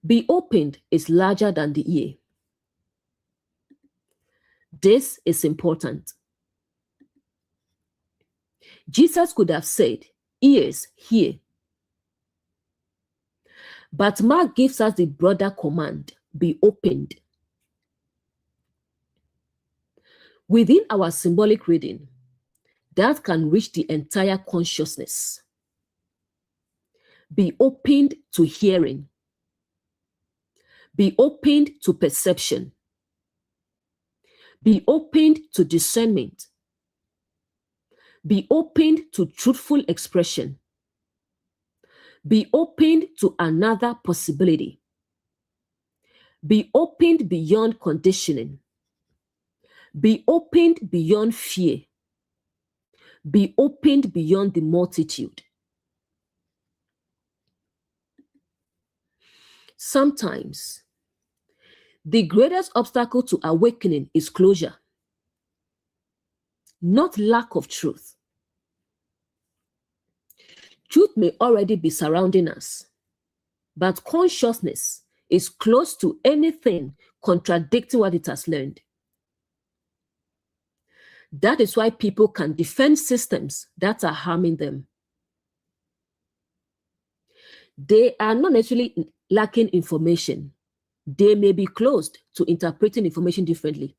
Be opened is larger than the ear. This is important. Jesus could have said, ears, hear. But Mark gives us the broader command, be opened. Within our symbolic reading, that can reach the entire consciousness. Be opened to hearing. Be opened to perception. Be opened to discernment. Be opened to truthful expression. Be opened to another possibility. Be opened beyond conditioning. Be opened beyond fear. Be opened beyond the multitude. Sometimes, the greatest obstacle to awakening is closure, not lack of truth. Truth may already be surrounding us, but consciousness is close to anything contradicting what it has learned. That is why people can defend systems that are harming them. They are not necessarily lacking information. They may be closed to interpreting information differently.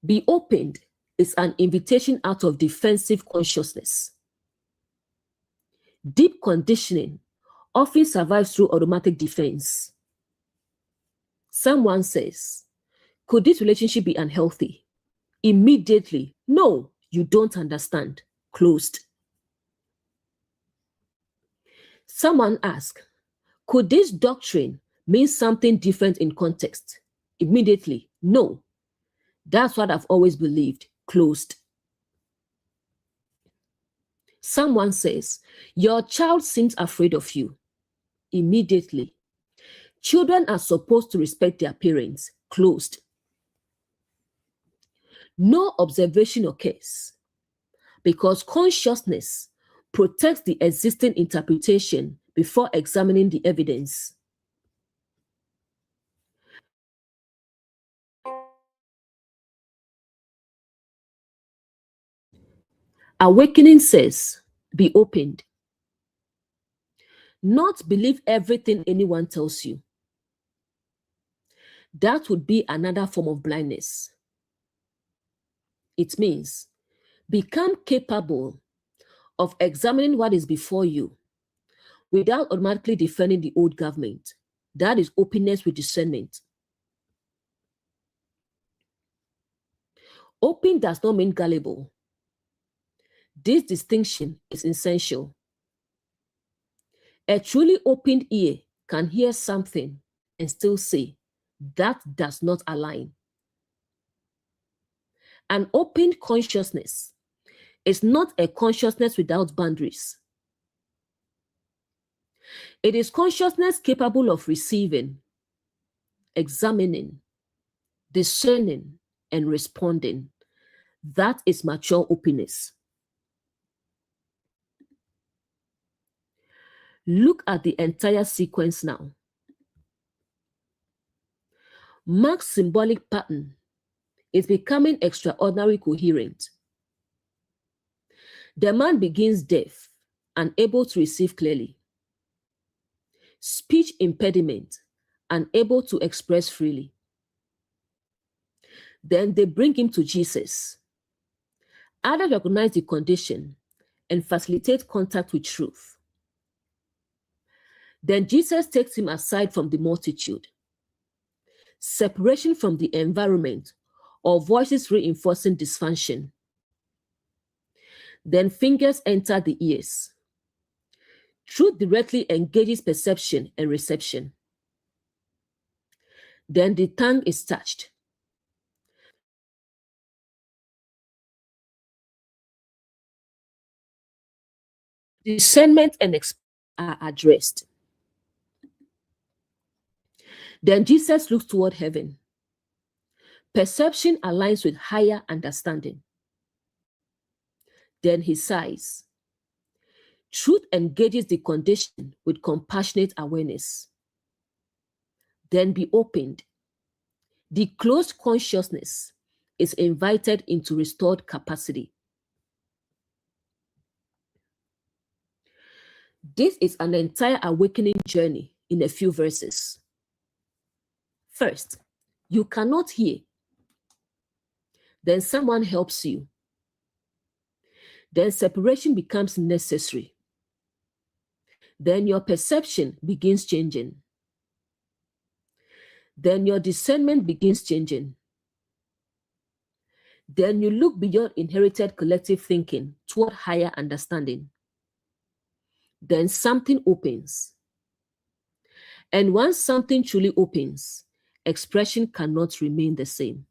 Be opened is an invitation out of defensive consciousness. Deep conditioning often survives through automatic defense. Someone says, could this relationship be unhealthy? Immediately, no, you don't understand. Closed. Someone asks, could this doctrine mean something different in context? Immediately, no. That's what I've always believed. Closed. Someone says, your child seems afraid of you. Immediately, children are supposed to respect their parents. Closed. No observation occurs because consciousness protects the existing interpretation before examining the evidence. Awakening says, be opened. Not believe everything anyone tells you. That would be another form of blindness. It means become capable of examining what is before you without automatically defending the old government. That is openness with discernment. Open does not mean gullible. This distinction is essential. A truly opened ear can hear something and still say, that does not align. An opened consciousness is not a consciousness without boundaries. It is consciousness capable of receiving, examining, discerning, and responding. That is mature openness. Look at the entire sequence now. Mark's symbolic pattern is becoming extraordinarily coherent. The man begins deaf, unable to receive clearly. Speech impediment, unable to express freely. Then they bring him to Jesus. Others recognize the condition and facilitate contact with truth. Then Jesus takes him aside from the multitude. Separation from the environment or voices reinforcing dysfunction. Then fingers enter the ears. Truth directly engages perception and reception. Then the tongue is touched. Discernment and experience are addressed. Then Jesus looks toward heaven. Perception aligns with higher understanding. Then he sighs. Truth engages the condition with compassionate awareness. Then be opened. The closed consciousness is invited into restored capacity. This is an entire awakening journey in a few verses. First, you cannot hear. Then someone helps you. Then separation becomes necessary. Then your perception begins changing. Then your discernment begins changing. Then you look beyond inherited collective thinking toward higher understanding. Then something opens. And once something truly opens, expression cannot remain the same.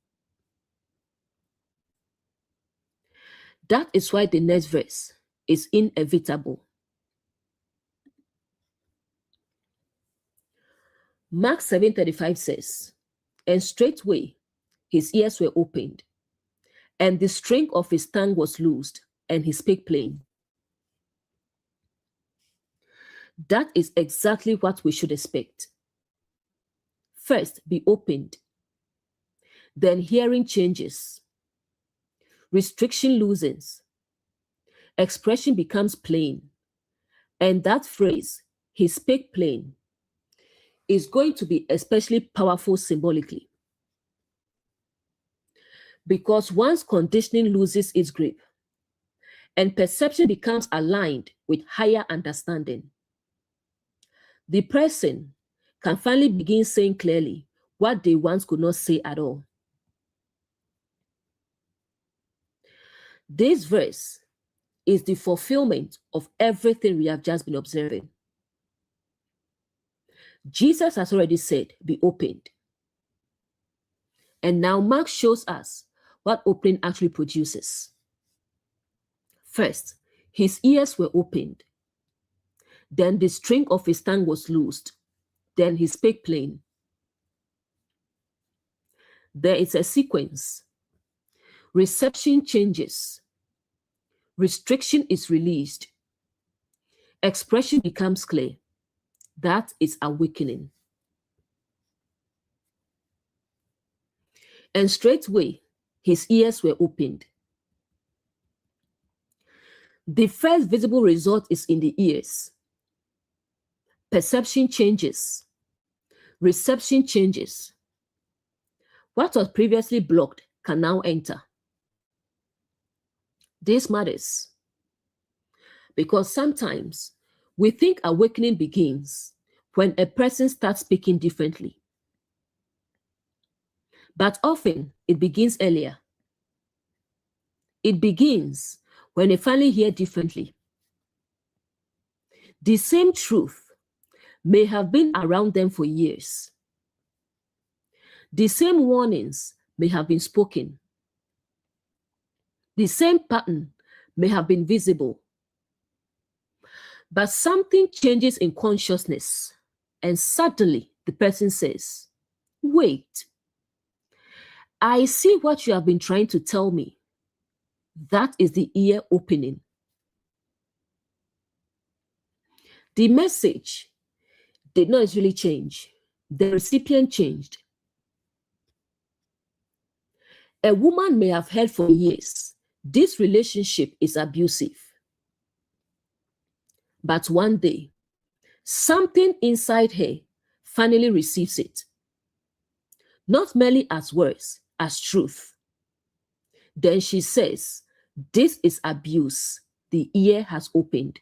That is why the next verse is inevitable. Mark 7:35 says, and straightway his ears were opened, and the string of his tongue was loosed, and he spake plain. That is exactly what we should expect. First, be opened. Then hearing changes. Restriction loosens. Expression becomes plain. And that phrase, he spake plain, is going to be especially powerful symbolically. Because once conditioning loses its grip and perception becomes aligned with higher understanding, the person can finally begin saying clearly what they once could not say at all. This verse is the fulfillment of everything we have just been observing. Jesus has already said, be opened. And now Mark shows us what opening actually produces. First, his ears were opened. Then the string of his tongue was loosed. Then he spake plain. There is a sequence. Reception changes. Restriction is released. Expression becomes clear. That is awakening. And straightway, his ears were opened. The first visible result is in the ears. Perception changes. Reception changes. What was previously blocked can now enter. This matters because sometimes we think awakening begins when a person starts speaking differently. But often it begins earlier. It begins when they finally hear differently. The same truth may have been around them for years. The same warnings may have been spoken. The same pattern may have been visible. But something changes in consciousness, and suddenly the person says, wait, I see what you have been trying to tell me. That is the ear opening. The message did not really change. The recipient changed. A woman may have heard for years, this relationship is abusive. But one day, something inside her finally receives it. Not merely as words, as truth. Then she says, this is abuse. The ear has opened.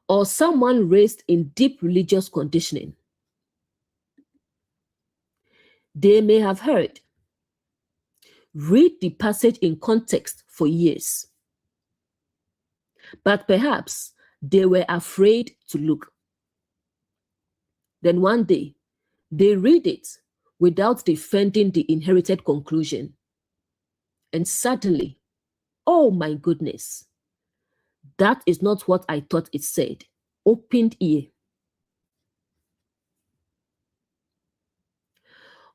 Or someone raised in deep religious conditioning. They may have heard, read the passage in context for years. But perhaps they were afraid to look. Then one day, they read it without defending the inherited conclusion. And suddenly, oh my goodness, that is not what I thought it said. Opened ear.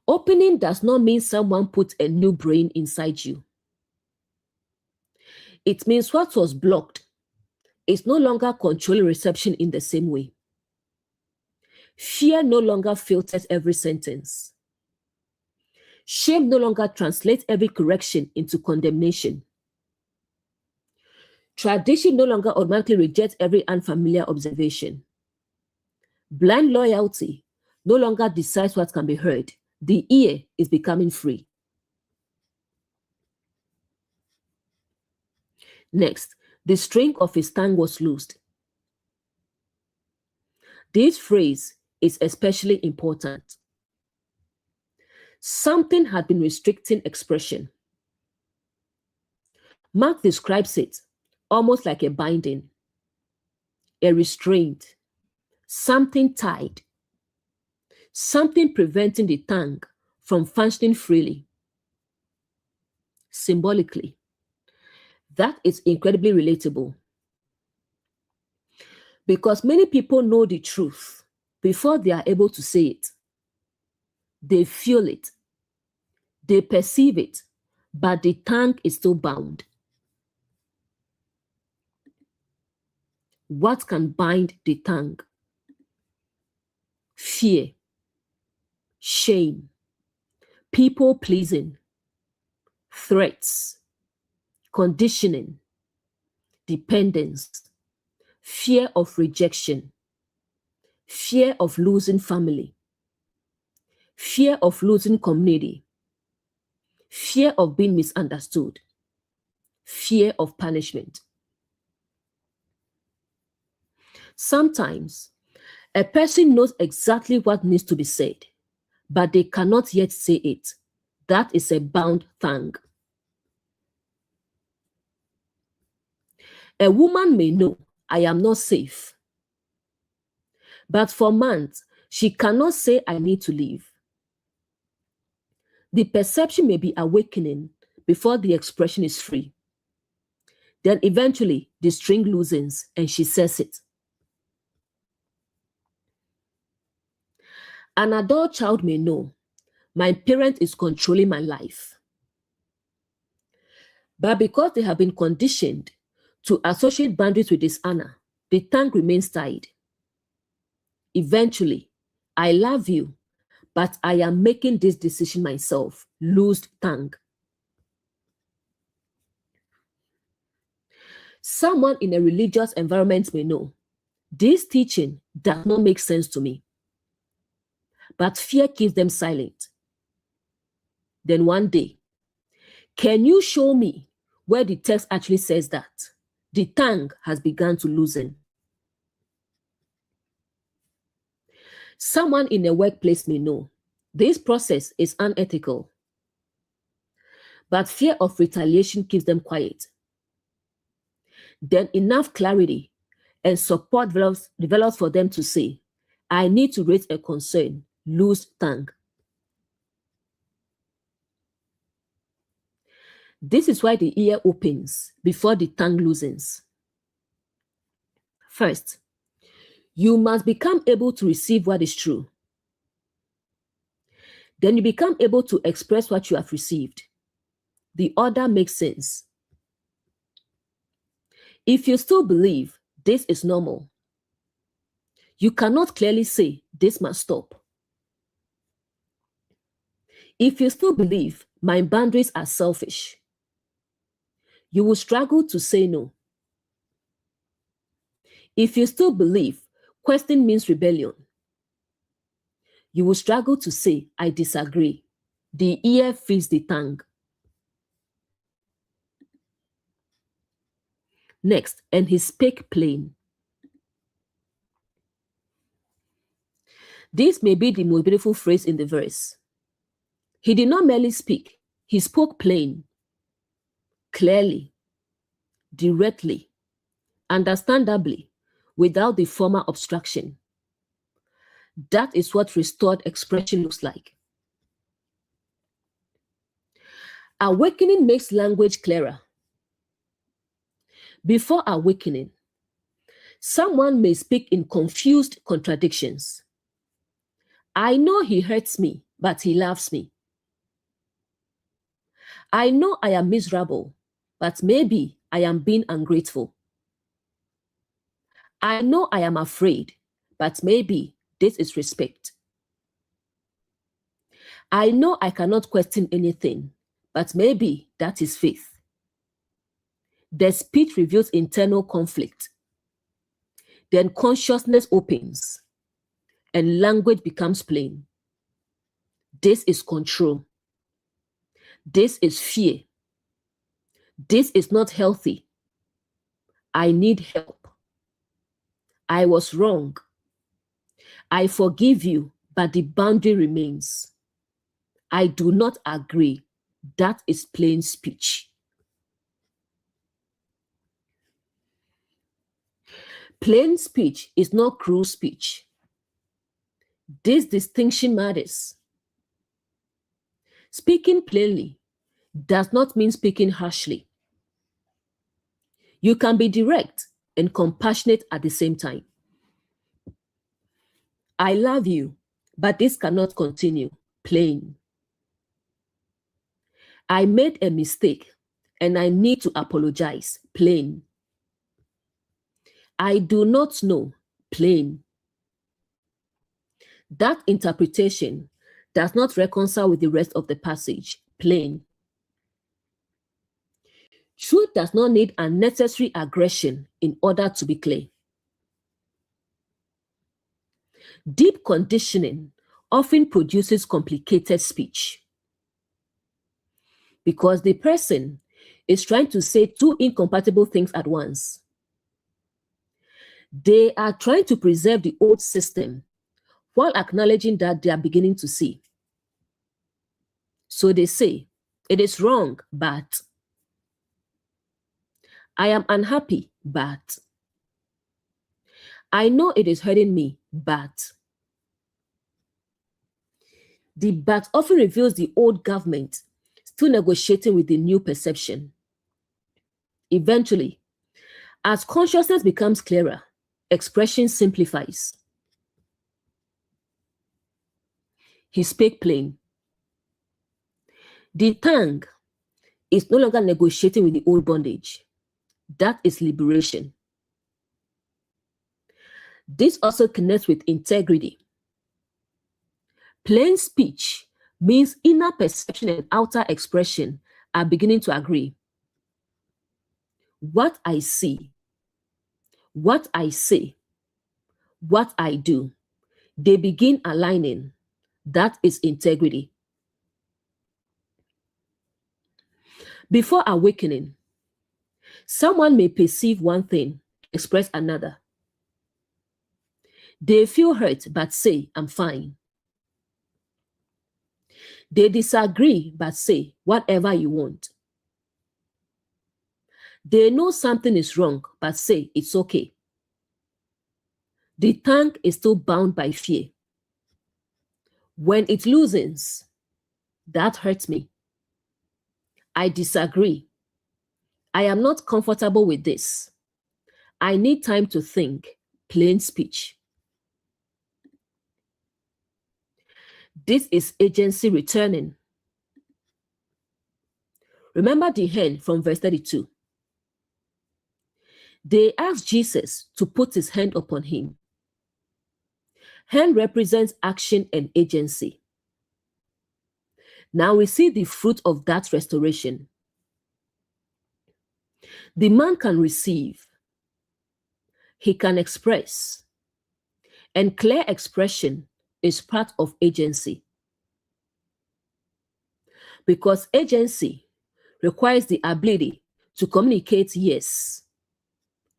Opening does not mean someone put a new brain inside you. It means what was blocked is no longer controlling reception in the same way. Fear no longer filters every sentence. Shame no longer translates every correction into condemnation. Tradition no longer automatically rejects every unfamiliar observation. Blind loyalty no longer decides what can be heard. The ear is becoming free. Next, the string of his tongue was loosed. This phrase is especially important. Something had been restricting expression. Mark describes it almost like a binding, a restraint, something tied, something preventing the tongue from functioning freely. Symbolically, that is incredibly relatable because many people know the truth before they are able to say it. They feel it, they perceive it, but the tongue is still bound. What can bind the tongue? Fear, shame, people pleasing, threats, conditioning, dependence, fear of rejection, fear of losing family, fear of losing community, fear of being misunderstood, fear of punishment. Sometimes a person knows exactly what needs to be said, but they cannot yet say it. That is a bound tongue. A woman may know, I am not safe. But for months, she cannot say, I need to leave. The perception may be awakening before the expression is free. Then eventually, the string loosens and she says it. An adult child may know, my parent is controlling my life. But because they have been conditioned to associate boundaries with dishonor, the tongue remains tied. Eventually, I love you, but I am making this decision myself. Loosed tongue. Someone in a religious environment may know, this teaching does not make sense to me, but fear keeps them silent. Then one day, can you show me where the text actually says that? The tongue has begun to loosen. Someone in a workplace may know, this process is unethical, but fear of retaliation keeps them quiet. Then enough clarity and support develops for them to say, I need to raise a concern. Loose tongue. This is why the ear opens before the tongue loosens. First, you must become able to receive what is true. Then you become able to express what you have received. The order makes sense. If you still believe this is normal, you cannot clearly say this must stop. If you still believe my boundaries are selfish, you will struggle to say no. If you still believe question means rebellion, you will struggle to say, I disagree. The ear feeds the tongue. Next, and he spake plain. This may be the most beautiful phrase in the verse. He did not merely speak, he spoke plain, clearly, directly, understandably, without the former obstruction. That is what restored expression looks like. Awakening makes language clearer. Before awakening, someone may speak in confused contradictions. I know he hurts me, but he loves me. I know I am miserable, but maybe I am being ungrateful. I know I am afraid, but maybe this is respect. I know I cannot question anything, but maybe that is faith. The speech reveals internal conflict. Then consciousness opens and language becomes plain. This is control. This is fear. This is not healthy. I need help. I was wrong. I forgive you, but the boundary remains. I do not agree. That is plain speech. Plain speech is not cruel speech. This distinction matters. Speaking plainly does not mean speaking harshly. You can be direct and compassionate at the same time. I love you, but this cannot continue. Plain. I made a mistake and I need to apologize. Plain. I do not know. Plain. That interpretation does not reconcile with the rest of the passage. Plain. Truth does not need unnecessary aggression in order to be clear. Deep conditioning often produces complicated speech because the person is trying to say two incompatible things at once. They are trying to preserve the old system while acknowledging that they are beginning to see. So they say, it is wrong, but I am unhappy, but I know it is hurting me, but the but often reveals the old government still negotiating with the new perception. Eventually, as consciousness becomes clearer, expression simplifies. He spake plain. The tongue is no longer negotiating with the old bondage. That is liberation. This also connects with integrity. Plain speech means inner perception and outer expression are beginning to agree. What I see, what I say, what I do, they begin aligning. That is integrity. Before awakening, someone may perceive one thing, express another. They feel hurt but say, I'm fine. They disagree but say, whatever you want. They know something is wrong but say, it's okay. The tongue is still bound by fear. When it loosens, that hurts me. I disagree. I am not comfortable with this. I need time to think. Plain speech. This is agency returning. Remember the hen from verse 32. They asked Jesus to put his hand upon him. Hand represents action and agency. Now we see the fruit of that restoration. The man can receive, he can express, and clear expression is part of agency. Because agency requires the ability to communicate yes,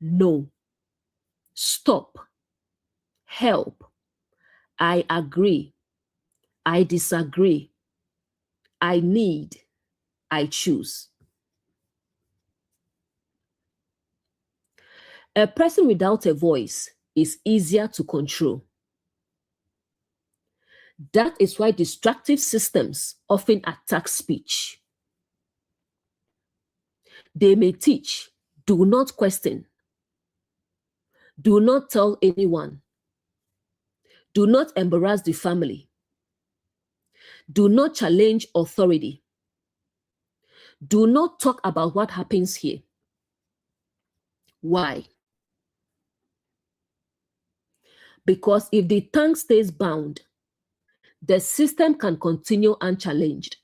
no, stop, help, I agree, I disagree, I need, I choose. A person without a voice is easier to control. That is why destructive systems often attack speech. They may teach, do not question, do not tell anyone, do not embarrass the family, do not challenge authority, do not talk about what happens here. Why? Because if the tongue stays bound, the system can continue unchallenged.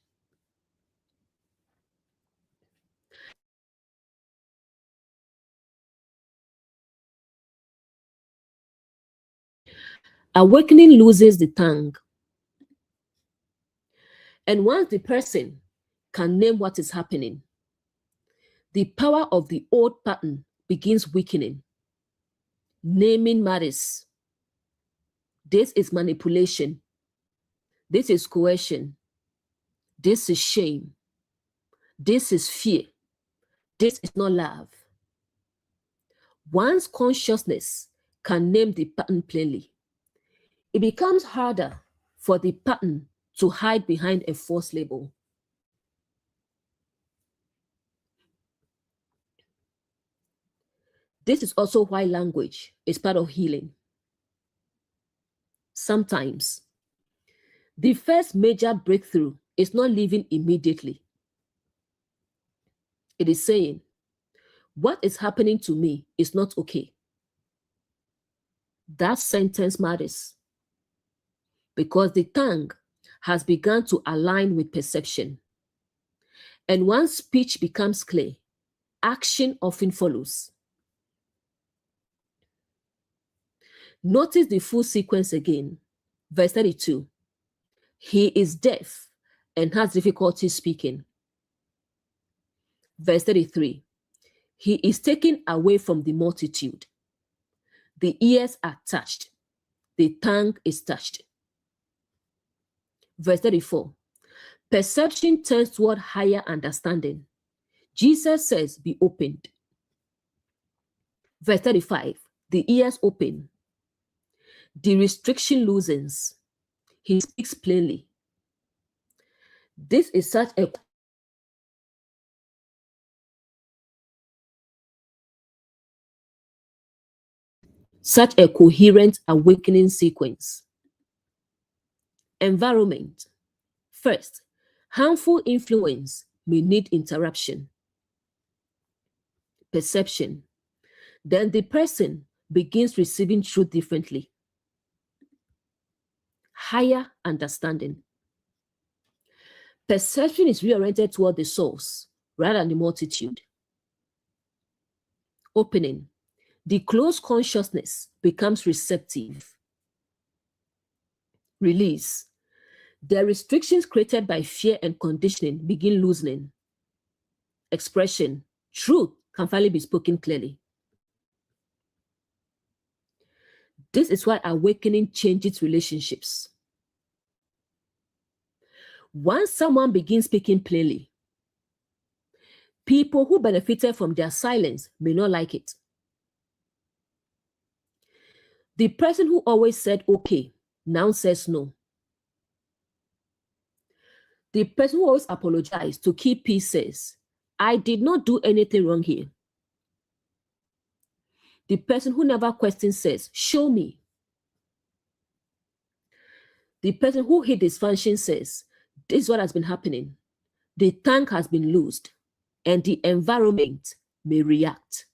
Awakening loses the tongue. And once the person can name what is happening, the power of the old pattern begins weakening. Naming matters. This is manipulation. This is coercion. This is shame. This is fear. This is not love. Once consciousness can name the pattern plainly, it becomes harder for the pattern to hide behind a false label. This is also why language is part of healing. Sometimes, the first major breakthrough is not living immediately. It is saying, what is happening to me is not okay. That sentence matters because the tongue has begun to align with perception. And once speech becomes clear, action often follows. Notice the full sequence again. Verse 32. He is deaf and has difficulty speaking. Verse 33. He is taken away from the multitude. The ears are touched. The tongue is touched. Verse 34. Perception turns toward higher understanding. Jesus says, be opened. Verse 35. The ears open. The restriction loosens. He speaks plainly. This is such a coherent awakening sequence. Environment. First, harmful influence may need interruption. Perception. Then the person begins receiving truth differently. Higher understanding. Perception is reoriented toward the source rather than the multitude. Opening. The closed consciousness becomes receptive. Release. The restrictions created by fear and conditioning begin loosening. Expression. Truth can finally be spoken clearly. This is why awakening changes relationships. Once someone begins speaking plainly, people who benefited from their silence may not like it. The person who always said okay now says no. The person who always apologized to keep peace says, I did not do anything wrong here. The person who never questions says, show me. The person who hid dysfunction says, this is what has been happening. The tank has been loosed and the environment may react.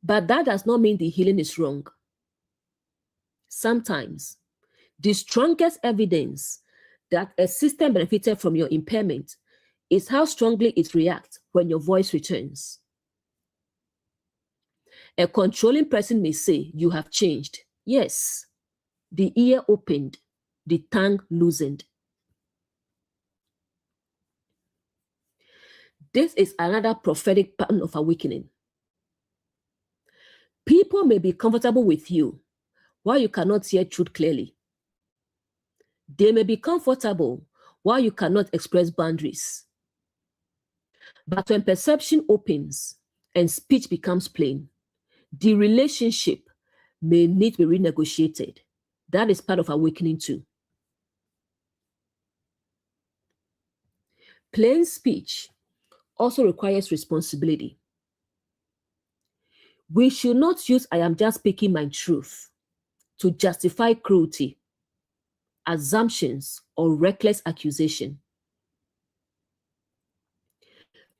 But that does not mean the healing is wrong. Sometimes the strongest evidence that a system benefited from your impairment is how strongly it reacts when your voice returns. A controlling person may say, you have changed. Yes, the ear opened, the tongue loosened. This is another prophetic pattern of awakening. People may be comfortable with you while you cannot hear truth clearly. They may be comfortable while you cannot express boundaries. But when perception opens and speech becomes plain, the relationship may need to be renegotiated. That is part of awakening too. Plain speech also requires responsibility. We should not use I am just speaking my truth to justify cruelty, assumptions, or reckless accusation.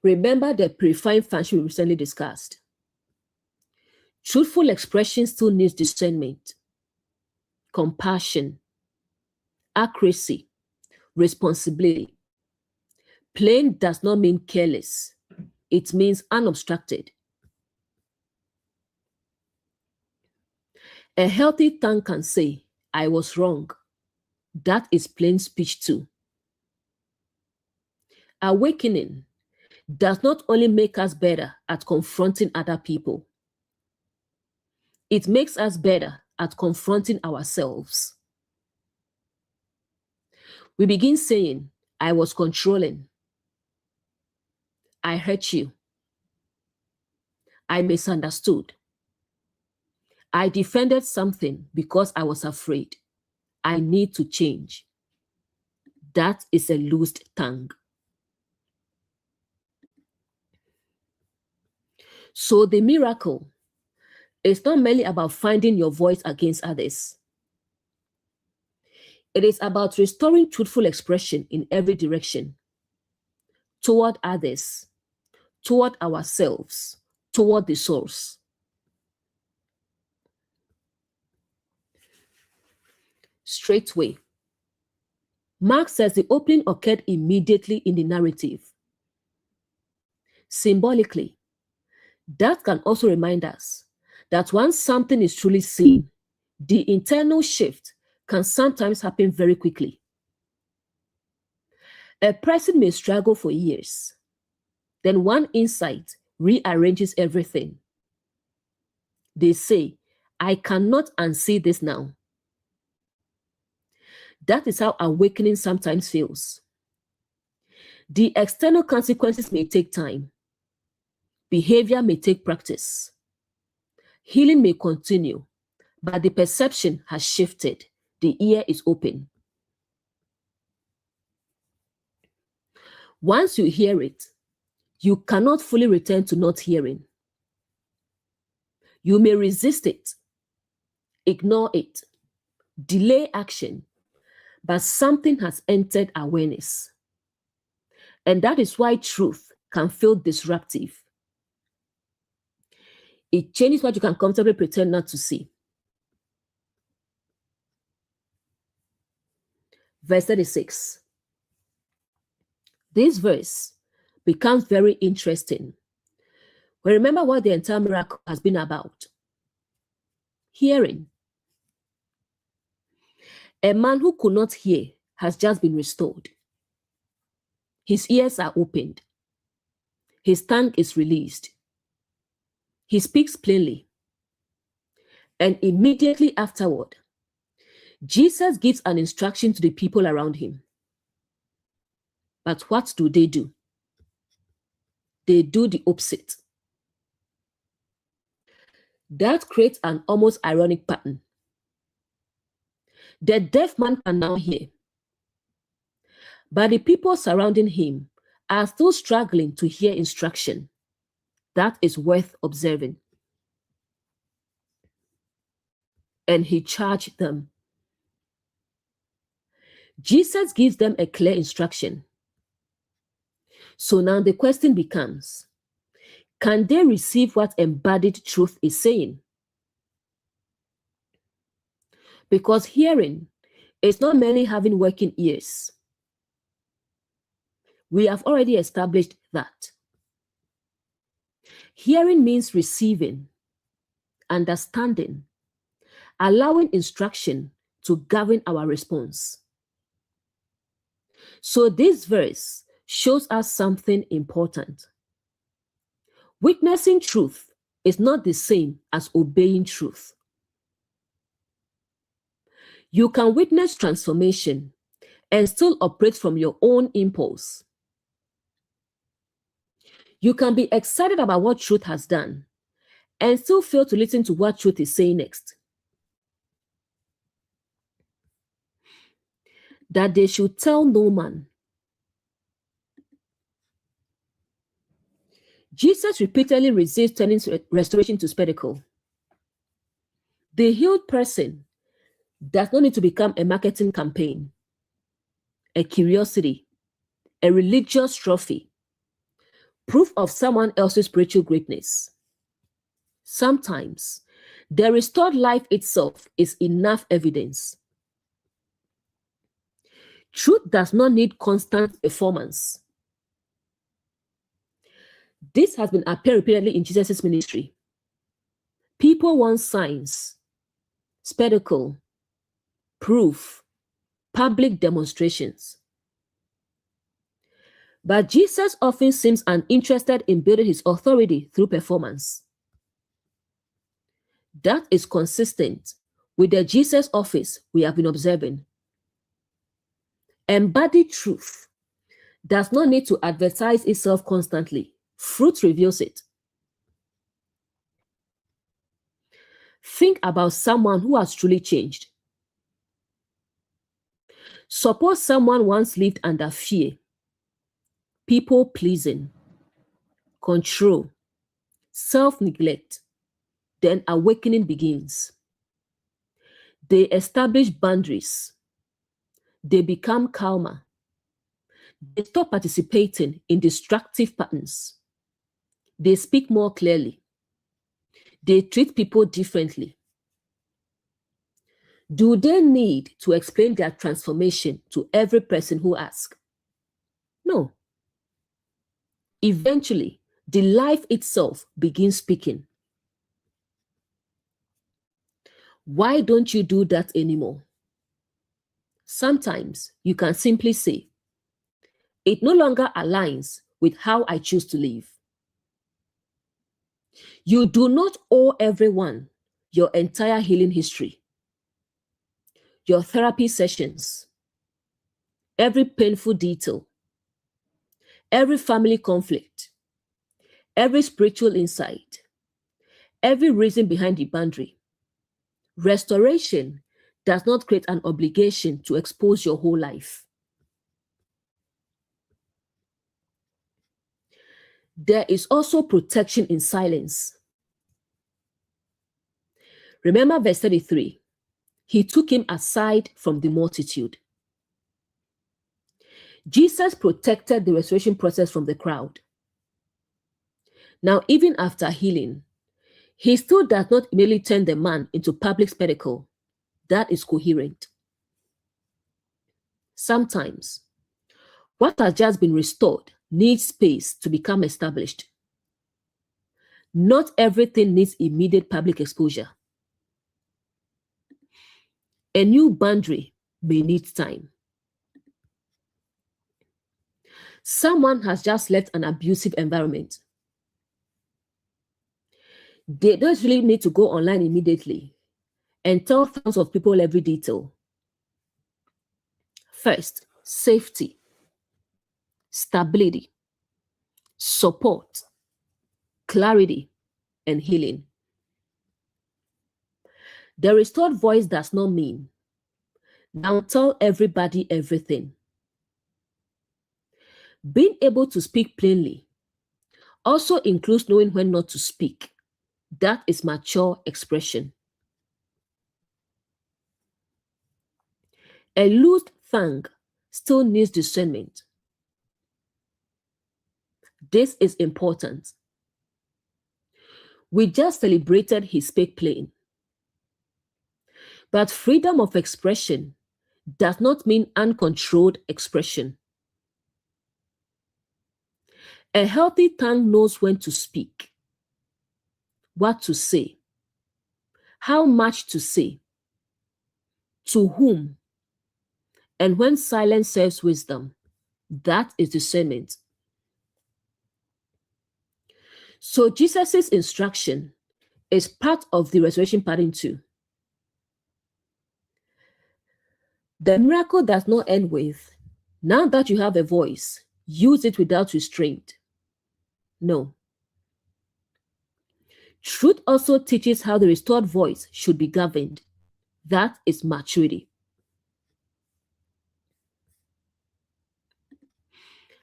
Remember the predefined function we recently discussed. Truthful expression still needs discernment, compassion, accuracy, responsibility. Plain does not mean careless. It means unobstructed. A healthy tongue can say, I was wrong. That is plain speech too. Awakening does not only make us better at confronting other people, it makes us better at confronting ourselves. We begin saying, I was controlling. I hurt you. I misunderstood. I defended something because I was afraid. I need to change. That is a loosed tongue. So the miracle is not merely about finding your voice against others. It is about restoring truthful expression in every direction, toward others, toward ourselves, toward the source. Straightway. Mark says the opening occurred immediately in the narrative. Symbolically, that can also remind us that once something is truly seen, the internal shift can sometimes happen very quickly. A person may struggle for years. Then one insight rearranges everything. They say, I cannot unsee this now. That is how awakening sometimes feels. The external consequences may take time. Behavior may take practice. Healing may continue, but the perception has shifted. The ear is open. Once you hear it, you cannot fully return to not hearing. You may resist it, ignore it, delay action, but something has entered awareness. And that is why truth can feel disruptive. It changes what you can comfortably pretend not to see. Verse 36. This verse becomes very interesting. We remember what the entire miracle has been about. Hearing. A man who could not hear has just been restored. His ears are opened. His tongue is released. He speaks plainly. And immediately afterward, Jesus gives an instruction to the people around him. But what do? They do the opposite. That creates an almost ironic pattern. The deaf man can now hear, but the people surrounding him are still struggling to hear instruction. That is worth observing. And he charged them. Jesus gives them a clear instruction. So now the question becomes, can they receive what embodied truth is saying? Because hearing is not merely having working ears. We have already established that. Hearing means receiving, understanding, allowing instruction to govern our response. So this verse shows us something important. Witnessing truth is not the same as obeying truth. You can witness transformation and still operate from your own impulse. You can be excited about what truth has done and still fail to listen to what truth is saying next. That they should tell no man. Jesus repeatedly resists turning restoration to spectacle. The healed person does not need to become a marketing campaign, a curiosity, a religious trophy, proof of someone else's spiritual greatness. Sometimes, the restored life itself is enough evidence. Truth does not need constant performance. This has been apparent repeatedly in Jesus' ministry. People want signs, spectacle, proof, public demonstrations. But Jesus often seems uninterested in building his authority through performance. That is consistent with the Jesus office we have been observing. Embodied truth does not need to advertise itself constantly. Fruit reveals it. Think about someone who has truly changed. Suppose someone once lived under fear, people-pleasing, control, self-neglect. Then awakening begins. They establish boundaries. They become calmer. They stop participating in destructive patterns. They speak more clearly. They treat people differently. Do they need to explain their transformation to every person who asks? No. Eventually, the life itself begins speaking. Why don't you do that anymore? Sometimes you can simply say, it no longer aligns with how I choose to live. You do not owe everyone your entire healing history, your therapy sessions, every painful detail, every family conflict, every spiritual insight, every reason behind the boundary. Restoration does not create an obligation to expose your whole life. There is also protection in silence. Remember verse 33. He took him aside from the multitude. Jesus protected the restoration process from the crowd. Now, even after healing, he still does not immediately turn the man into public spectacle. That is coherent. Sometimes, what has just been restored needs space to become established. Not everything needs immediate public exposure. A new boundary may need time. Someone has just left an abusive environment. They don't really need to go online immediately and tell thousands of people every detail. First, safety, stability, support, clarity, and healing. The restored voice does not mean, now tell everybody everything. Being able to speak plainly also includes knowing when not to speak. That is mature expression. A loose tongue still needs discernment. This is important. We just celebrated he spoke plain. But freedom of expression does not mean uncontrolled expression. A healthy tongue knows when to speak, what to say, how much to say, to whom, and when silence serves wisdom. That is discernment. So Jesus' instruction is part of the restoration pattern too. The miracle does not end with, now that you have a voice, use it without restraint. No. Truth also teaches how the restored voice should be governed. That is maturity.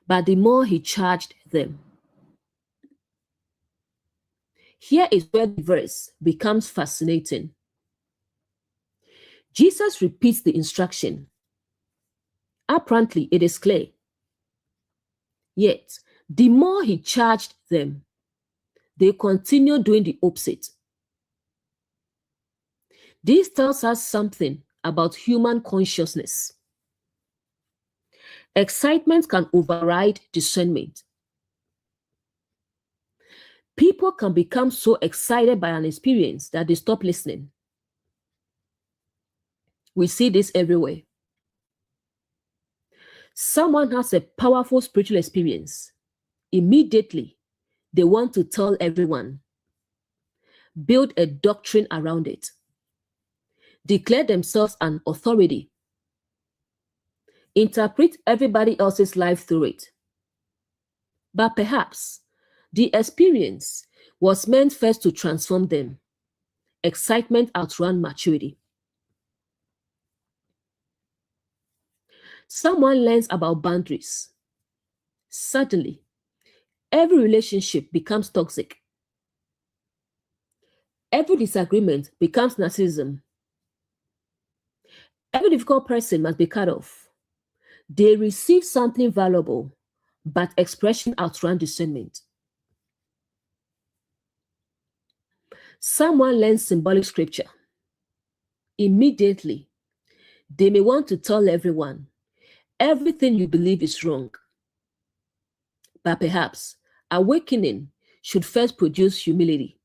But the more he charged them. Here is where the verse becomes fascinating. Jesus repeats the instruction. Apparently, it is clear. Yet, the more he charged them, they continue doing the opposite. This tells us something about human consciousness. Excitement can override discernment. People can become so excited by an experience that they stop listening. We see this everywhere. Someone has a powerful spiritual experience. Immediately, they want to tell everyone, build a doctrine around it, declare themselves an authority, interpret everybody else's life through it. But perhaps the experience was meant first to transform them. Excitement outran maturity. Someone learns about boundaries. Suddenly, every relationship becomes toxic. Every disagreement becomes narcissism. Every difficult person must be cut off. They receive something valuable, but expression outran discernment. Someone learns symbolic scripture. Immediately, they may want to tell everyone, everything you believe is wrong. But perhaps awakening should first produce humility,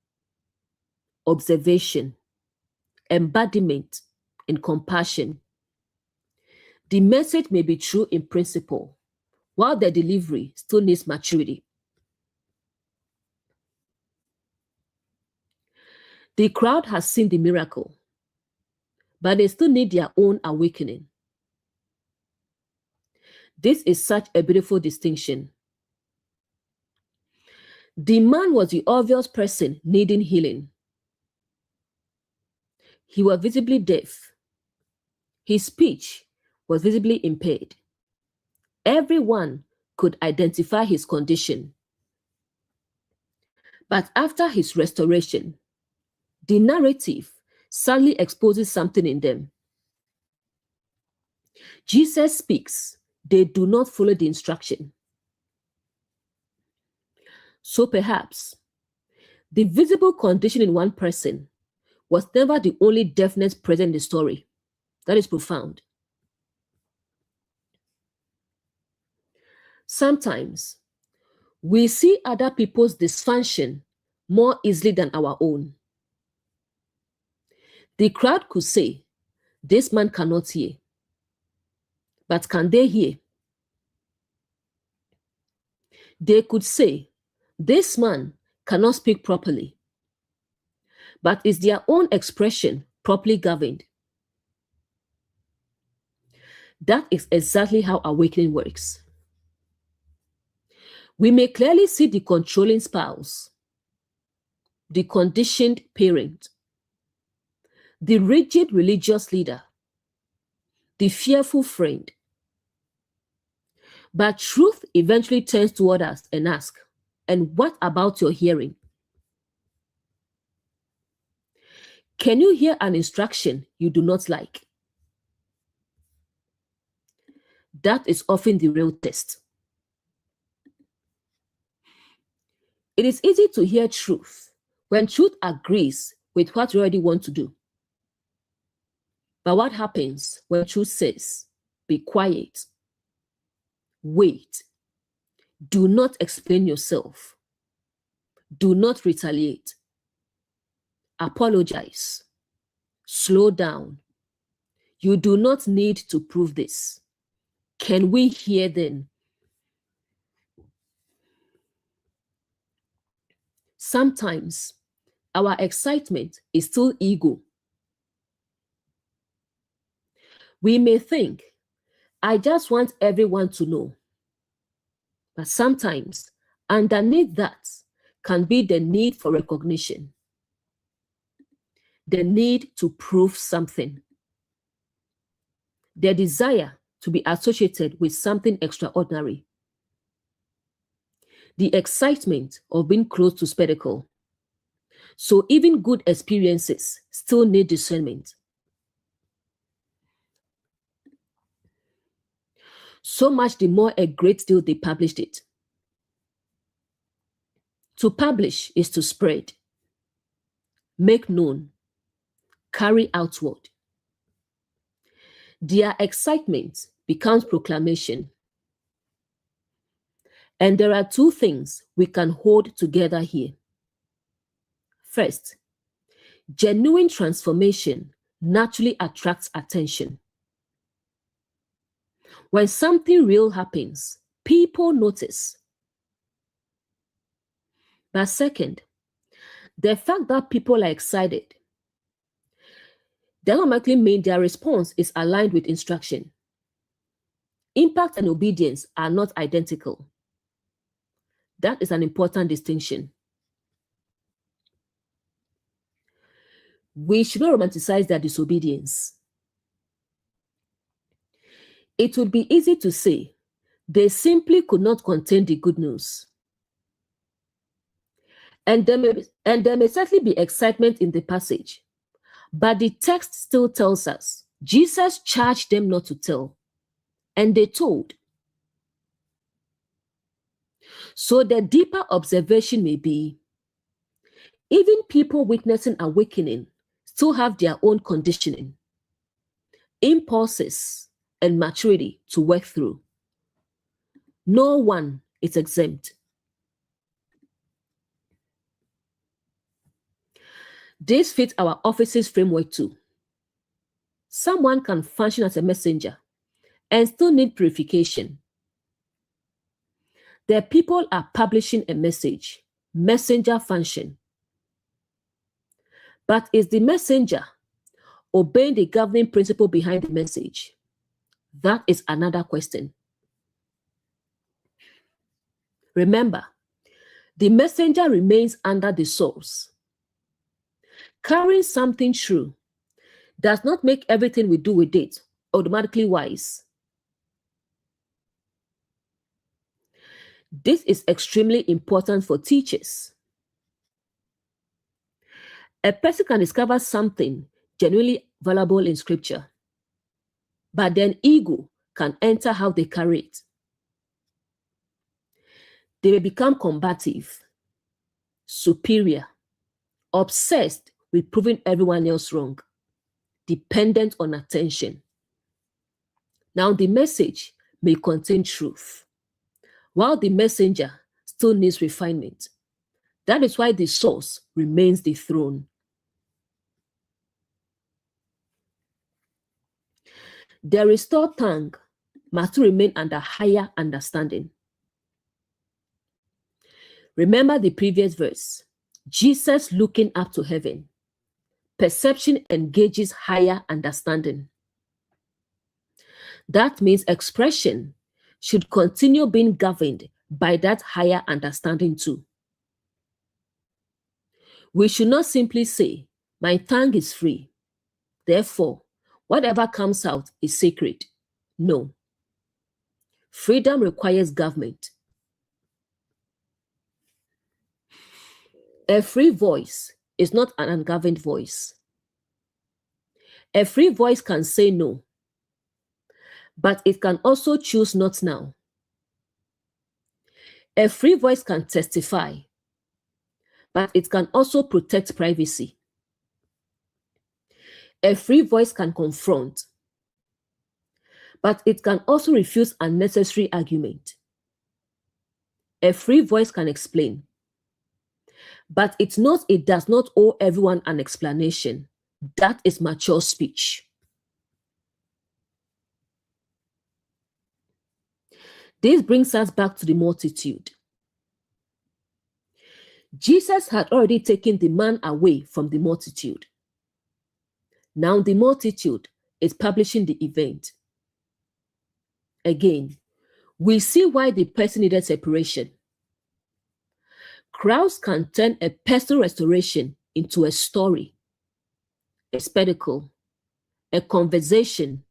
observation, embodiment, and compassion. The message may be true in principle, while the delivery still needs maturity. The crowd has seen the miracle, but they still need their own awakening. This is such a beautiful distinction. The man was the obvious person needing healing. He was visibly deaf. His speech was visibly impaired. Everyone could identify his condition. But after his restoration, the narrative suddenly exposes something in them. Jesus speaks, they do not follow the instruction. So perhaps the visible condition in one person was never the only deafness present in the story. That is profound. Sometimes we see other people's dysfunction more easily than our own. The crowd could say, "This man cannot hear." But can they hear? They could say, "This man cannot speak properly." But is their own expression properly governed? That is exactly how awakening works. We may clearly see the controlling spouse, the conditioned parent, the rigid religious leader, the fearful friend. But truth eventually turns toward us and asks, "And what about your hearing? Can you hear an instruction you do not like?" That is often the real test. It is easy to hear truth when truth agrees with what you already want to do. But what happens when truth says, "Be quiet, wait, do not explain yourself, do not retaliate, apologize, slow down, you do not need to prove this"? Can we hear then? Sometimes our excitement is still ego. We may think, "I just want everyone to know." But sometimes underneath that can be the need for recognition, the need to prove something, the desire to be associated with something extraordinary, the excitement of being close to spectacle. So even good experiences still need discernment. So much the more a great deal they published it. To publish is to spread, make known, carry outward. Their excitement becomes proclamation. And there are two things we can hold together here. First, genuine transformation naturally attracts attention. When something real happens, people notice. But second, the fact that people are excited does not automatically mean their response is aligned with instruction. Impact and obedience are not identical. That is an important distinction. We should not romanticize their disobedience. It would be easy to say they simply could not contain the good news. And there may certainly be excitement in the passage, but the text still tells us Jesus charged them not to tell, and they told. So the deeper observation may be, even people witnessing awakening still have their own conditioning, impulses, and maturity to work through. No one is exempt. This fits our office's framework too. Someone can function as a messenger and still need purification. The people are publishing a message, messenger function. But is the messenger obeying the governing principle behind the message? That is another question. Remember, the messenger remains under the source. Carrying something true does not make everything we do with it automatically wise. This is extremely important for teachers. A person can discover something genuinely valuable in scripture, but then ego can enter how they carry it. They may become combative, superior, obsessed with proving everyone else wrong, dependent on attention. Now, the message may contain truth, while the messenger still needs refinement. That is why the source remains the throne. The restored tongue must remain under higher understanding. Remember the previous verse. Jesus looking up to heaven. Perception engages higher understanding. That means expression should continue being governed by that higher understanding too. We should not simply say, my tongue is free, therefore, whatever comes out is sacred. No. Freedom requires government. A free voice is not an ungoverned voice. A free voice can say no, but it can also choose not now. A free voice can testify, but it can also protect privacy. A free voice can confront, but it can also refuse unnecessary argument. A free voice can explain, but it does not owe everyone an explanation. That is mature speech. This brings us back to the multitude. Jesus had already taken the man away from the multitude. Now the multitude is publishing the event. Again, we see why the person needed separation. Crowds can turn a personal restoration into a story, a spectacle, a conversation,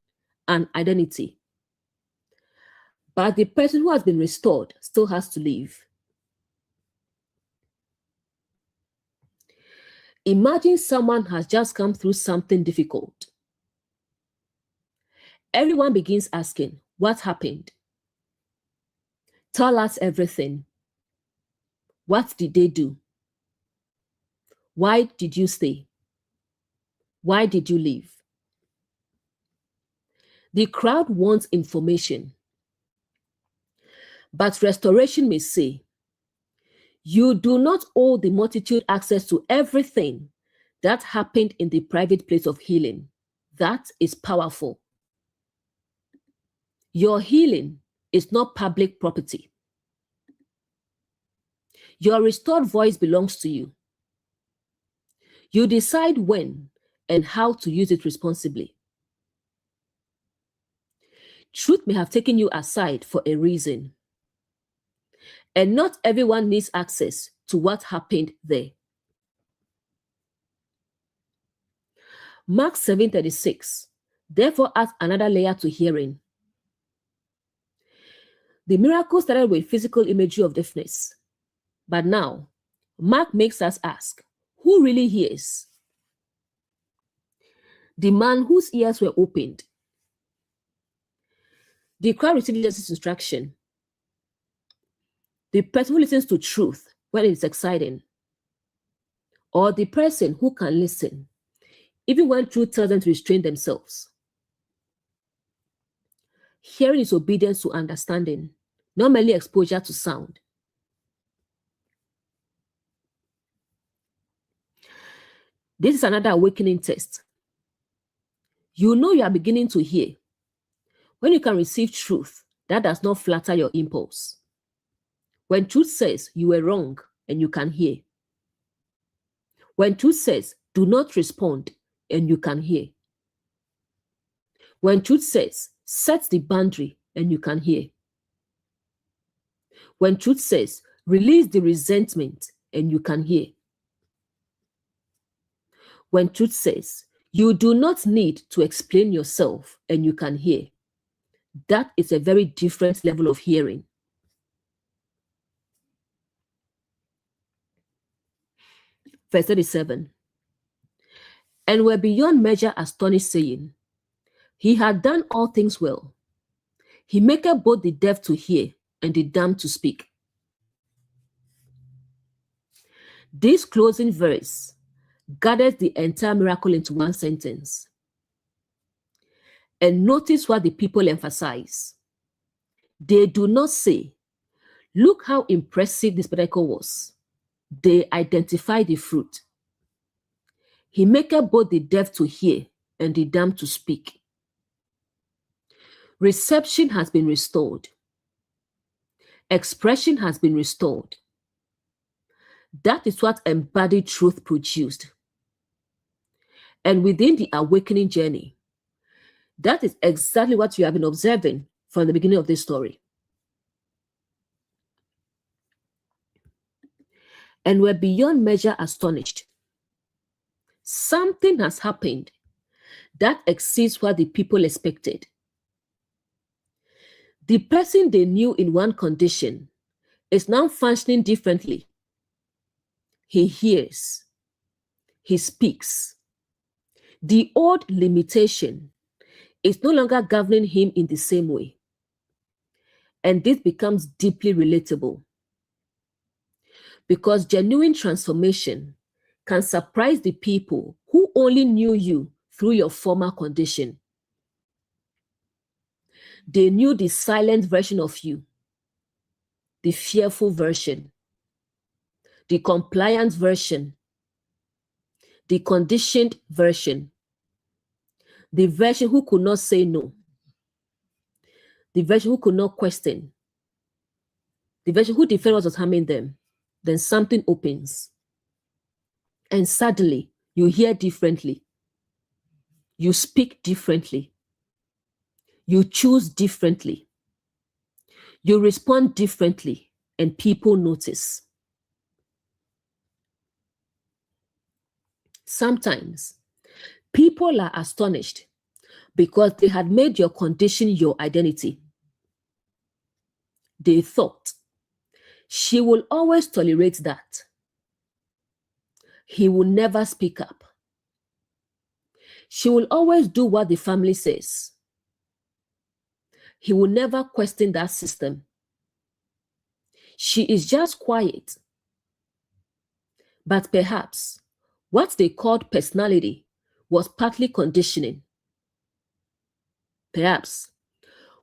an identity. But the person who has been restored still has to leave. Imagine someone has just come through something difficult. Everyone begins asking, what happened? Tell us everything. What did they do? Why did you stay? Why did you leave? The crowd wants information. But restoration may say, you do not owe the multitude access to everything that happened in the private place of healing. That is powerful. Your healing is not public property. Your restored voice belongs to you. You decide when and how to use it responsibly. Truth may have taken you aside for a reason. And not everyone needs access to what happened there. Mark 7:36 therefore adds another layer to hearing. The miracle started with physical imagery of deafness. But now, Mark makes us ask, who really hears? The man whose ears were opened. The crowd received Jesus' instruction. The person who listens to truth when it is exciting. Or the person who can listen, even when truth tells them to restrain themselves. Hearing is obedience to understanding, not merely exposure to sound. This is another awakening test. You know you are beginning to hear when you can receive truth that does not flatter your impulse. When truth says you were wrong and you can hear. When truth says do not respond, and you can hear. When truth says, set the boundary, and you can hear. When truth says, release the resentment, and you can hear. When truth says, you do not need to explain yourself, and you can hear. That is a very different level of hearing. Verse 37. And were beyond measure astonished, saying, he had done all things well. He maketh both the deaf to hear and the dumb to speak. This closing verse gathers the entire miracle into one sentence. And notice what the people emphasize. They do not say, look how impressive this miracle was. They identify the fruit. He maketh both the deaf to hear and the dumb to speak. Reception has been restored. Expression has been restored. That is what embodied truth produced. And within the awakening journey, that is exactly what you have been observing from the beginning of this story. And were beyond measure astonished. Something has happened that exceeds what the people expected. The person they knew in one condition is now functioning differently. He hears. He speaks. The old limitation is no longer governing him in the same way. And this becomes deeply relatable. Because genuine transformation can surprise the people who only knew you through your former condition. They knew the silent version of you, the fearful version, the compliant version, the conditioned version, the version who could not say no, the version who could not question, the version who defended what was harming them. Then something opens. And suddenly, you hear differently. You speak differently. You choose differently. You respond differently, and people notice. Sometimes, people are astonished because they had made your condition your identity. They thought, she will always tolerate that. He will never speak up. She will always do what the family says. He will never question that system. She is just quiet. But perhaps what they called personality was partly conditioning. Perhaps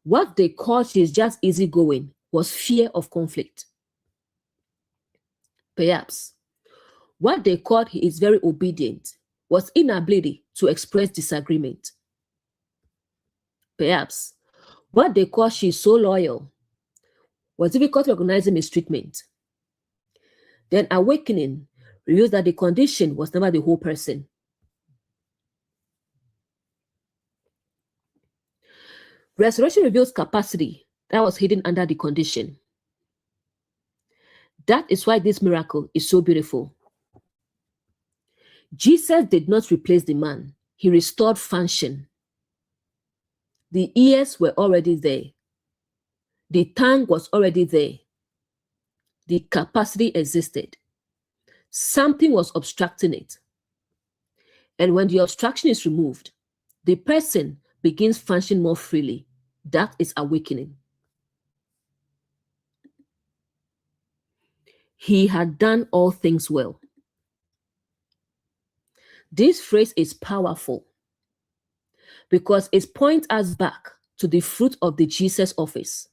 what they called she is just easygoing was fear of conflict. Perhaps what they called he is very obedient was inability to express disagreement. Perhaps what they called she is so loyal was difficult recognizing mistreatment. Then awakening reveals that the condition was never the whole person. Restoration reveals capacity that was hidden under the condition. That is why this miracle is so beautiful. Jesus did not replace the man. He restored function. The ears were already there. The tongue was already there. The capacity existed. Something was obstructing it. And when the obstruction is removed, the person begins functioning more freely. That is awakening. He had done all things well. This phrase is powerful because it points us back to the fruit of the Jesus office.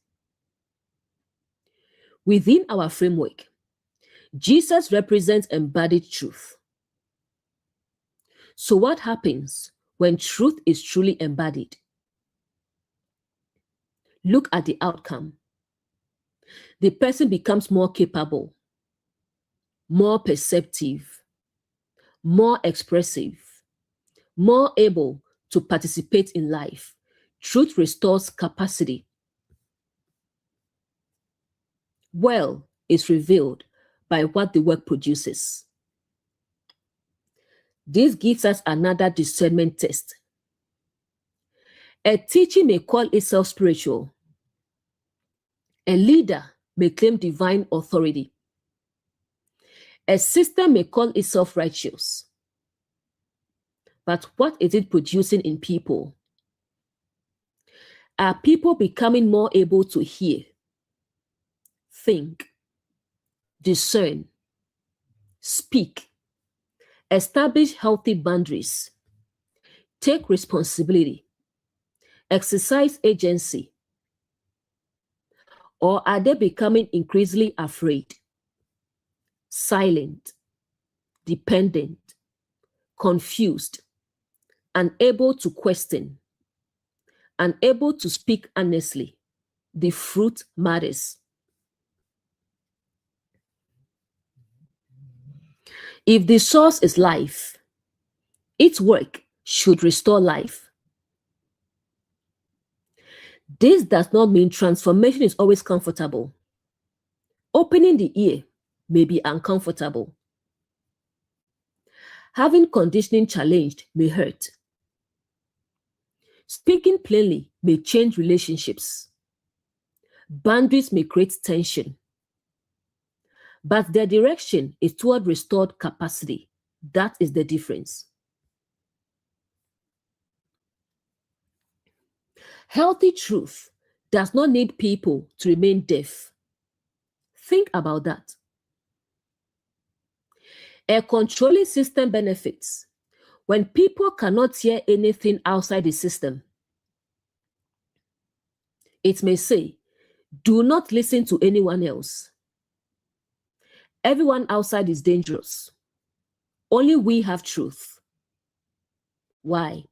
Within our framework, Jesus represents embodied truth. So what happens when truth is truly embodied? Look at the outcome. The person becomes more capable, more perceptive, more expressive, more able to participate in life. Truth restores capacity. Well is revealed by what the work produces. This gives us another discernment test. A teaching may call itself spiritual. A leader may claim divine authority. A system may call itself righteous. But what is it producing in people? Are people becoming more able to hear, think, discern, speak, establish healthy boundaries, take responsibility, exercise agency? Or are they becoming increasingly afraid, silent, dependent, confused, unable to question, unable to speak honestly? The fruit matters. If the source is life, its work should restore life. This does not mean transformation is always comfortable. Opening the ear may be uncomfortable. Having conditioning challenged may hurt. Speaking plainly may change relationships. Boundaries may create tension. But their direction is toward restored capacity. That is the difference. Healthy truth does not need people to remain deaf. Think about that. A controlling system benefits when people cannot hear anything outside the system. It may say, do not listen to anyone else. Everyone outside is dangerous. Only we have truth. Why?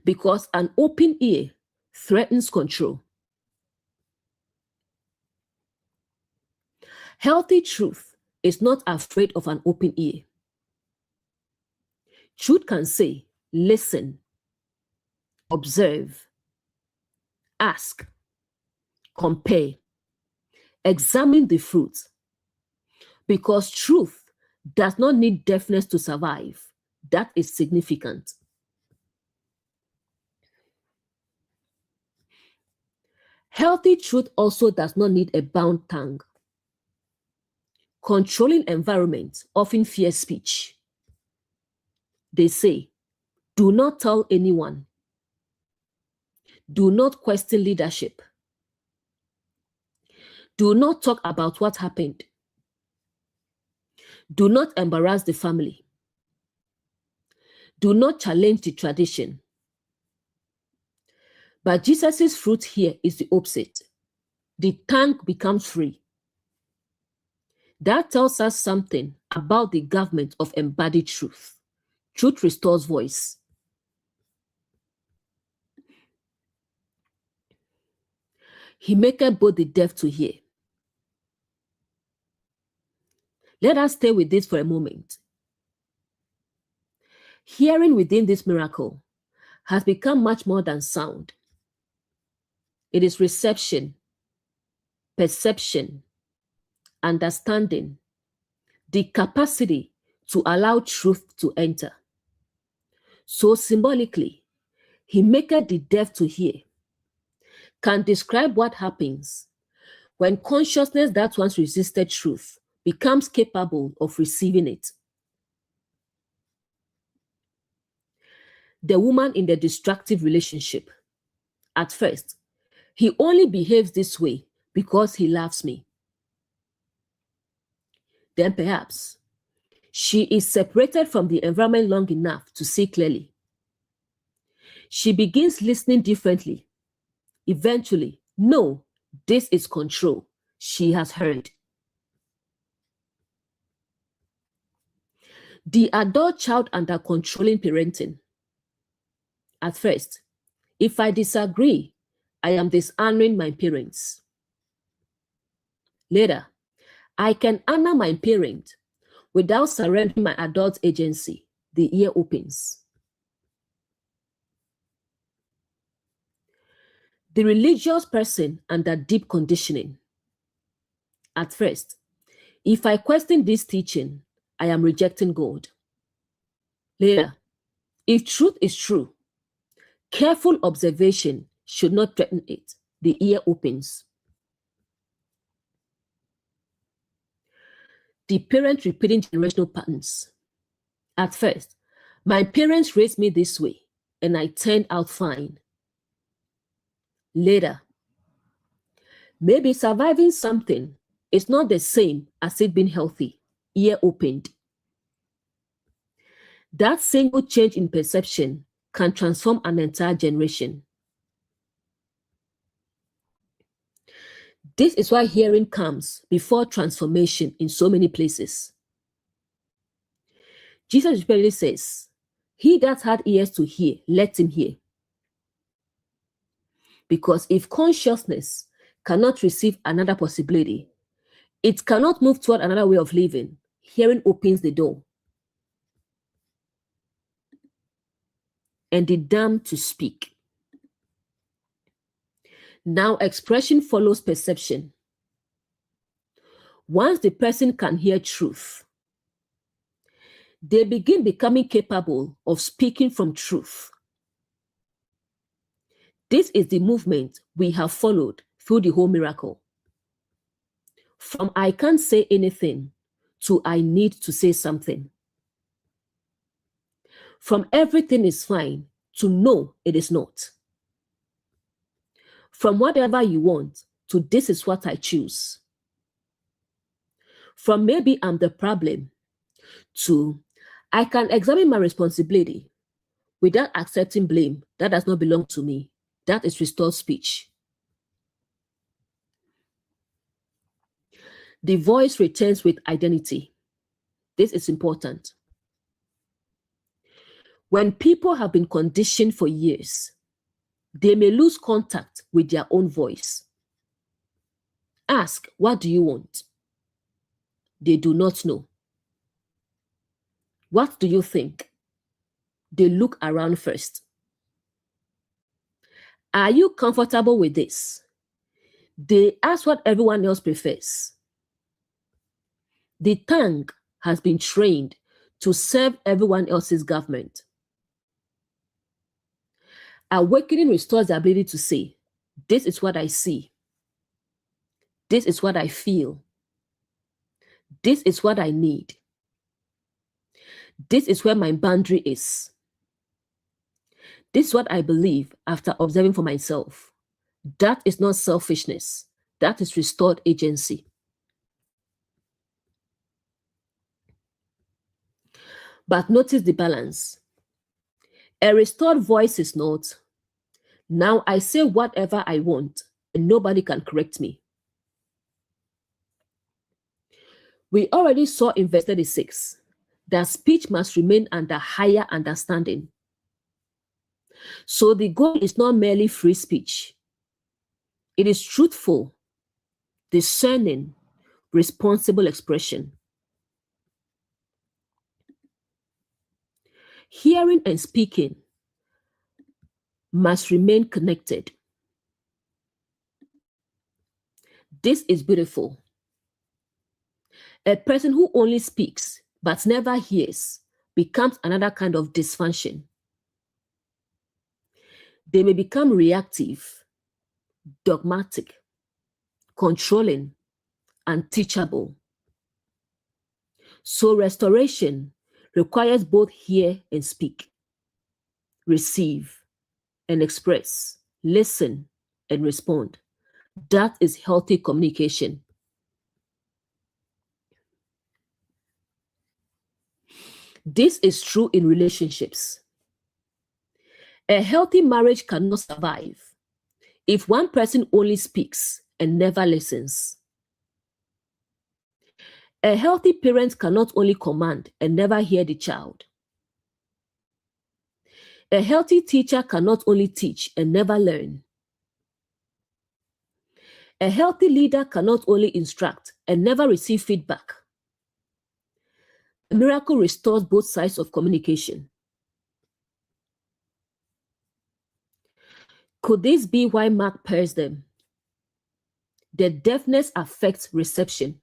Because an open ear threatens control. Healthy truth is not afraid of an open ear. Truth can say, listen, observe, ask, compare, examine the fruit. Because truth does not need deafness to survive. That is significant. Healthy truth also does not need a bound tongue. Controlling environments often fear speech. They say, do not tell anyone. Do not question leadership. Do not talk about what happened. Do not embarrass the family. Do not challenge the tradition. But Jesus' fruit here is the opposite. The tongue becomes free. That tells us something about the government of embodied truth. Truth restores voice. He maketh both the deaf to hear. Let us stay with this for a moment. Hearing within this miracle has become much more than sound. It is reception, perception, understanding, the capacity to allow truth to enter. So symbolically, he maketh the deaf to hear can describe what happens when consciousness that once resisted truth becomes capable of receiving it. The woman in the destructive relationship. At first, he only behaves this way because he loves me. Then perhaps she is separated from the environment long enough to see clearly. She begins listening differently. Eventually, no, this is control. She has heard. The adult child under controlling parenting. At first, if I disagree, I am dishonoring my parents. Later, I can honor my parent, Without surrendering my adult agency, the ear opens. The religious person under deep conditioning. At first, if I question this teaching, I am rejecting God. Later, if truth is true, careful observation should not threaten it. The ear opens. The parent repeating generational patterns. At first, my parents raised me this way, and I turned out fine. Later, maybe surviving something is not the same as it being healthy. Ear opened. That single change in perception can transform an entire generation. This is why hearing comes before transformation in so many places. Jesus repeatedly says, "He that had ears to hear, let him hear." Because if consciousness cannot receive another possibility, it cannot move toward another way of living. Hearing opens the door. And the dumb to speak. Now expression follows perception. Once the person can hear truth, they begin becoming capable of speaking from truth. This is the movement we have followed through the whole miracle. From I can't say anything to I need to say something. From everything is fine to no, it is not. From whatever you want to this is what I choose. From maybe I'm the problem to I can examine my responsibility without accepting blame that does not belong to me. That is restored speech. The voice returns with identity. This is important. When people have been conditioned for years, they may lose contact with their own voice. Ask, what do you want? They do not know. What do you think? They look around first. Are you comfortable with this? They ask what everyone else prefers. The tongue has been trained to serve everyone else's government. Awakening restores the ability to say, this is what I see. This is what I feel. This is what I need. This is where my boundary is. This is what I believe after observing for myself. That is not selfishness. That is restored agency. But notice the balance. A restored voice is not, now I say whatever I want and nobody can correct me. We already saw in verse 36 that speech must remain under higher understanding. So the goal is not merely free speech. It is truthful, discerning, responsible expression. Hearing and speaking must remain connected. This is beautiful. A person who only speaks but never hears becomes another kind of dysfunction. They may become reactive, dogmatic, controlling, unteachable. So restoration requires both hear and speak, receive and express, listen and respond. That is healthy communication. This is true in relationships. A healthy marriage cannot survive if one person only speaks and never listens. A healthy parent cannot only command and never hear the child. A healthy teacher cannot only teach and never learn. A healthy leader cannot only instruct and never receive feedback. A miracle restores both sides of communication. Could this be why Mark pairs them? The deafness affects reception.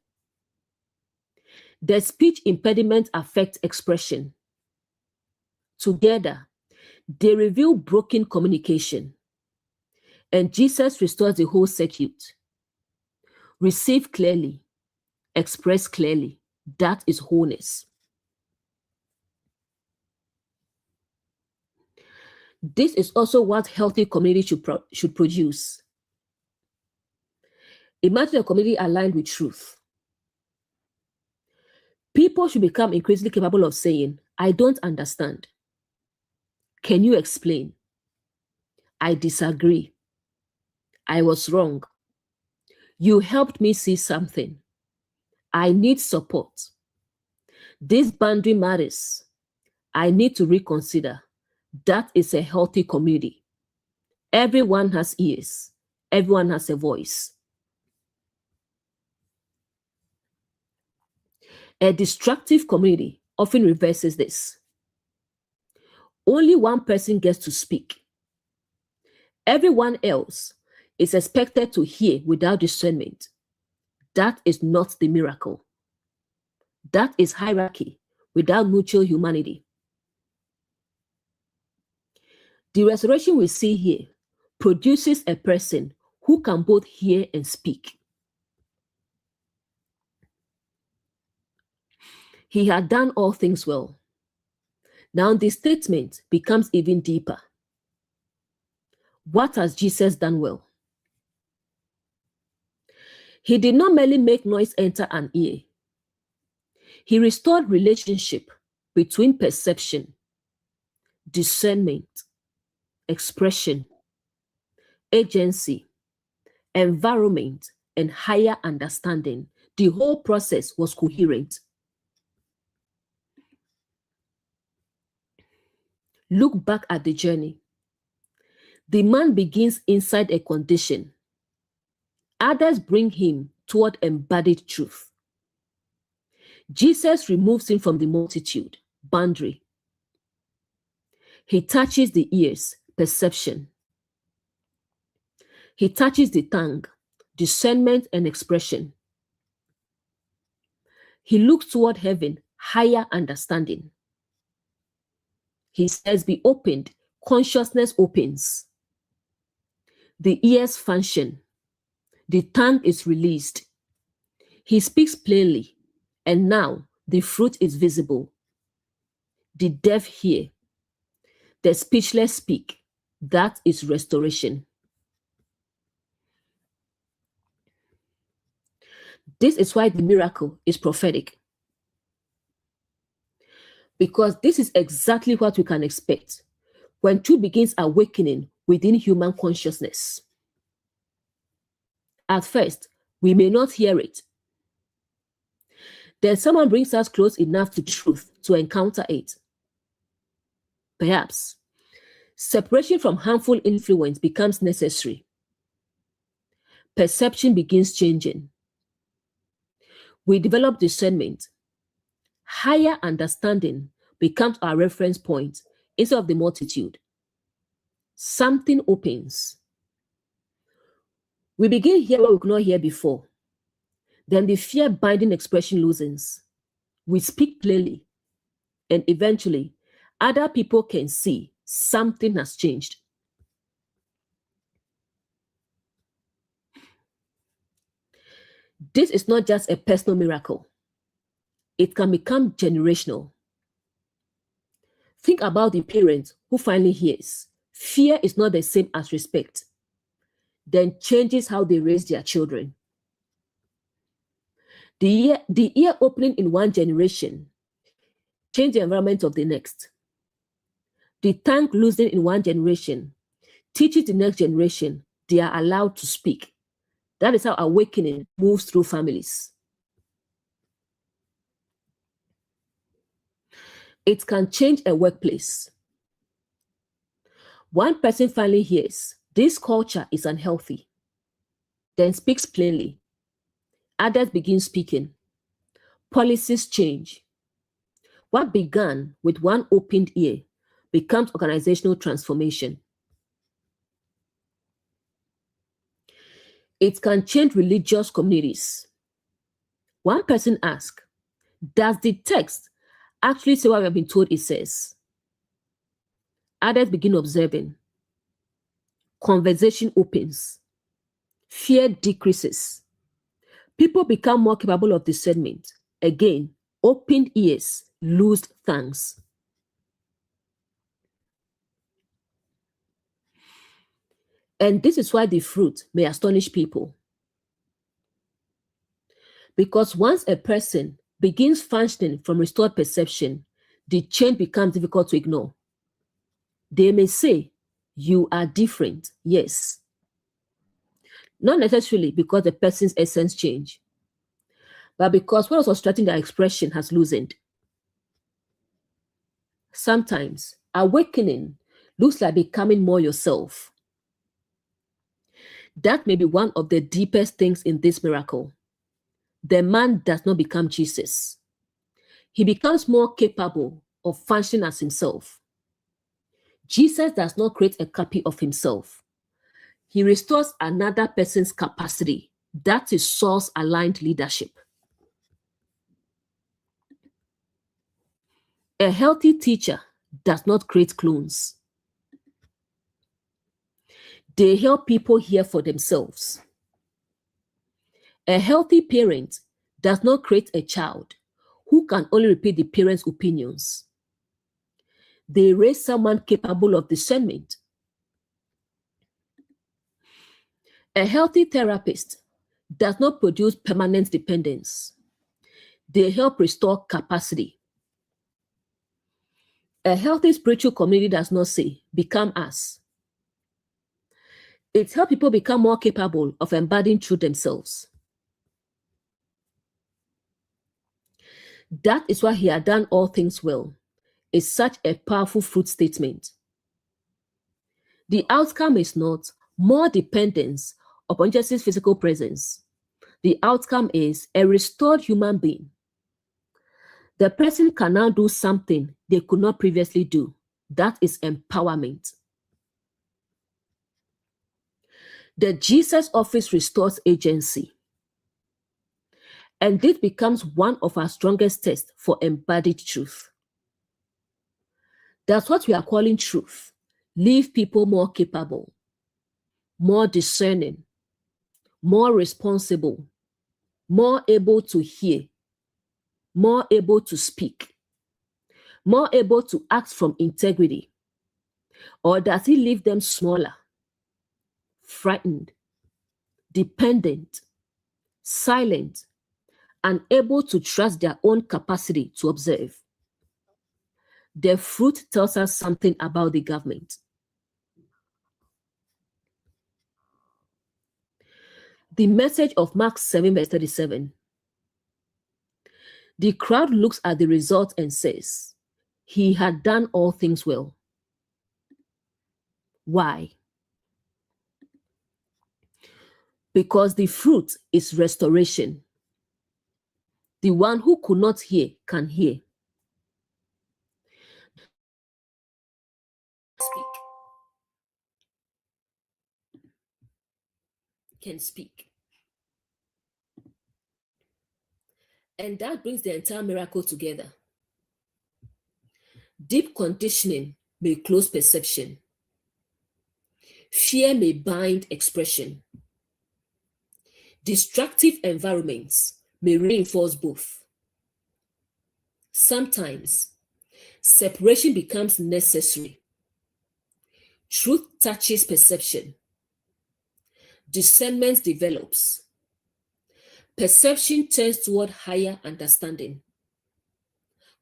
The speech impediment affects expression. Together, they reveal broken communication. And Jesus restores the whole circuit. Receive clearly, express clearly. That is wholeness. This is also what healthy community should produce. Imagine a community aligned with truth. People should become increasingly capable of saying, I don't understand. Can you explain? I disagree. I was wrong. You helped me see something. I need support. This boundary matters. I need to reconsider. That is a healthy community. Everyone has ears. Everyone has a voice. A destructive community often reverses this. Only one person gets to speak. Everyone else is expected to hear without discernment. That is not the miracle. That is hierarchy without mutual humanity. The restoration we see here produces a person who can both hear and speak. He had done all things well. Now the statement becomes even deeper. What has Jesus done well? He did not merely make noise enter an ear. He restored relationship between perception, discernment, expression, agency, environment, and higher understanding. The whole process was coherent. Look back at the journey. The man begins inside a condition. Others bring him toward embodied truth. Jesus removes him from the multitude, boundary. He touches the ears, perception. He touches the tongue, discernment and expression. He looks toward heaven, higher understanding. He says, be opened, consciousness opens. The ears function. The tongue is released. He speaks plainly, and now the fruit is visible. The deaf hear. The speechless speak. That is restoration. This is why the miracle is prophetic. Because this is exactly what we can expect when truth begins awakening within human consciousness. At first, we may not hear it. Then someone brings us close enough to truth to encounter it. Perhaps separation from harmful influence becomes necessary. Perception begins changing. We develop discernment. Higher understanding becomes our reference point instead of the multitude. Something opens. We begin hearing what we could not hear before. Then the fear-binding expression loosens. We speak plainly. And eventually, other people can see something has changed. This is not just a personal miracle. It can become generational. Think about the parent who finally hears. Fear is not the same as respect. Then changes how they raise their children. The ear opening in one generation change the environment of the next. The tongue loosening in one generation teaches the next generation they are allowed to speak. That is how awakening moves through families. It can change a workplace. One person finally hears, this culture is unhealthy, then speaks plainly. Others begin speaking. Policies change. What began with one opened ear becomes organizational transformation. It can change religious communities. One person asked, does the text actually say what we have been told it says? Others begin observing. Conversation opens. Fear decreases. People become more capable of discernment. Again, opened ears lose thanks. And this is why the fruit may astonish people. Because once a person begins functioning from restored perception, the change becomes difficult to ignore. They may say, you are different, yes. Not necessarily because the person's essence changed, but because what was obstructing their expression has loosened. Sometimes awakening looks like becoming more yourself. That may be one of the deepest things in this miracle. The man does not become Jesus. He becomes more capable of functioning as himself. Jesus does not create a copy of himself. He restores another person's capacity. That is source-aligned leadership. A healthy teacher does not create clones. They help people hear for themselves. A healthy parent does not create a child who can only repeat the parent's opinions. They raise someone capable of discernment. A healthy therapist does not produce permanent dependence. They help restore capacity. A healthy spiritual community does not say, become us. It helps people become more capable of embodying truth themselves. That is why he had done all things well. Is such a powerful fruit statement. The outcome is not more dependence upon Jesus' physical presence. The outcome is a restored human being. The person can now do something they could not previously do. That is empowerment. The Jesus office restores agency. And this becomes one of our strongest tests for embodied truth. That's what we are calling truth. Leave people more capable, more discerning, more responsible, more able to hear, more able to speak, more able to act from integrity? Or does he leave them smaller, frightened, dependent, silent, unable to trust their own capacity to observe? The fruit tells us something about the government. The message of Mark 7 verse 37. The crowd looks at the result and says, he had done all things well. Why? Because the fruit is restoration. The one who could not hear can hear. Can speak. And that brings the entire miracle together. Deep conditioning may close perception. Fear may bind expression. Destructive environments may reinforce both. Sometimes, separation becomes necessary. Truth touches perception. Discernment develops. Perception turns toward higher understanding.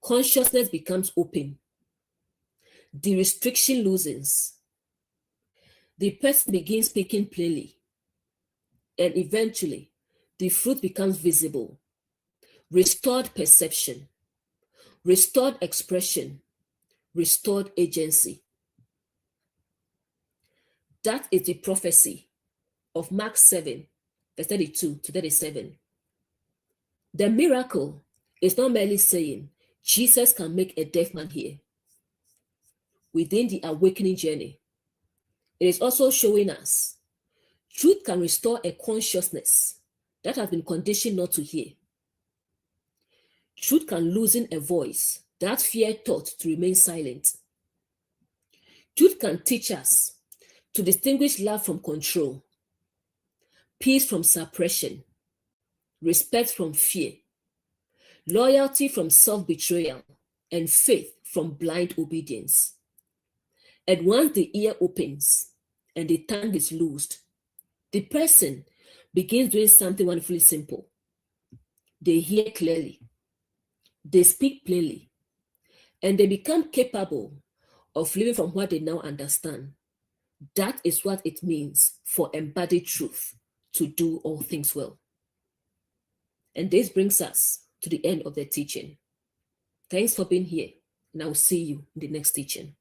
Consciousness becomes open. The restriction loosens. The person begins speaking plainly. And eventually, the fruit becomes visible. Restored perception, restored expression, restored agency. That is the prophecy of Mark 7, verse 32 to 37. The miracle is not merely saying, Jesus can make a deaf man hear. Within the awakening journey, it is also showing us truth can restore a consciousness that has been conditioned not to hear. Truth can loosen a voice that fear taught to remain silent. Truth can teach us to distinguish love from control, peace from suppression, respect from fear, loyalty from self-betrayal, and faith from blind obedience. And once the ear opens and the tongue is loosed, the person begins doing something wonderfully simple. They hear clearly, they speak plainly, and they become capable of living from what they now understand. That is what it means for embodied truth to do all things well. And this brings us to the end of the teaching. Thanks for being here, and I will see you in the next teaching.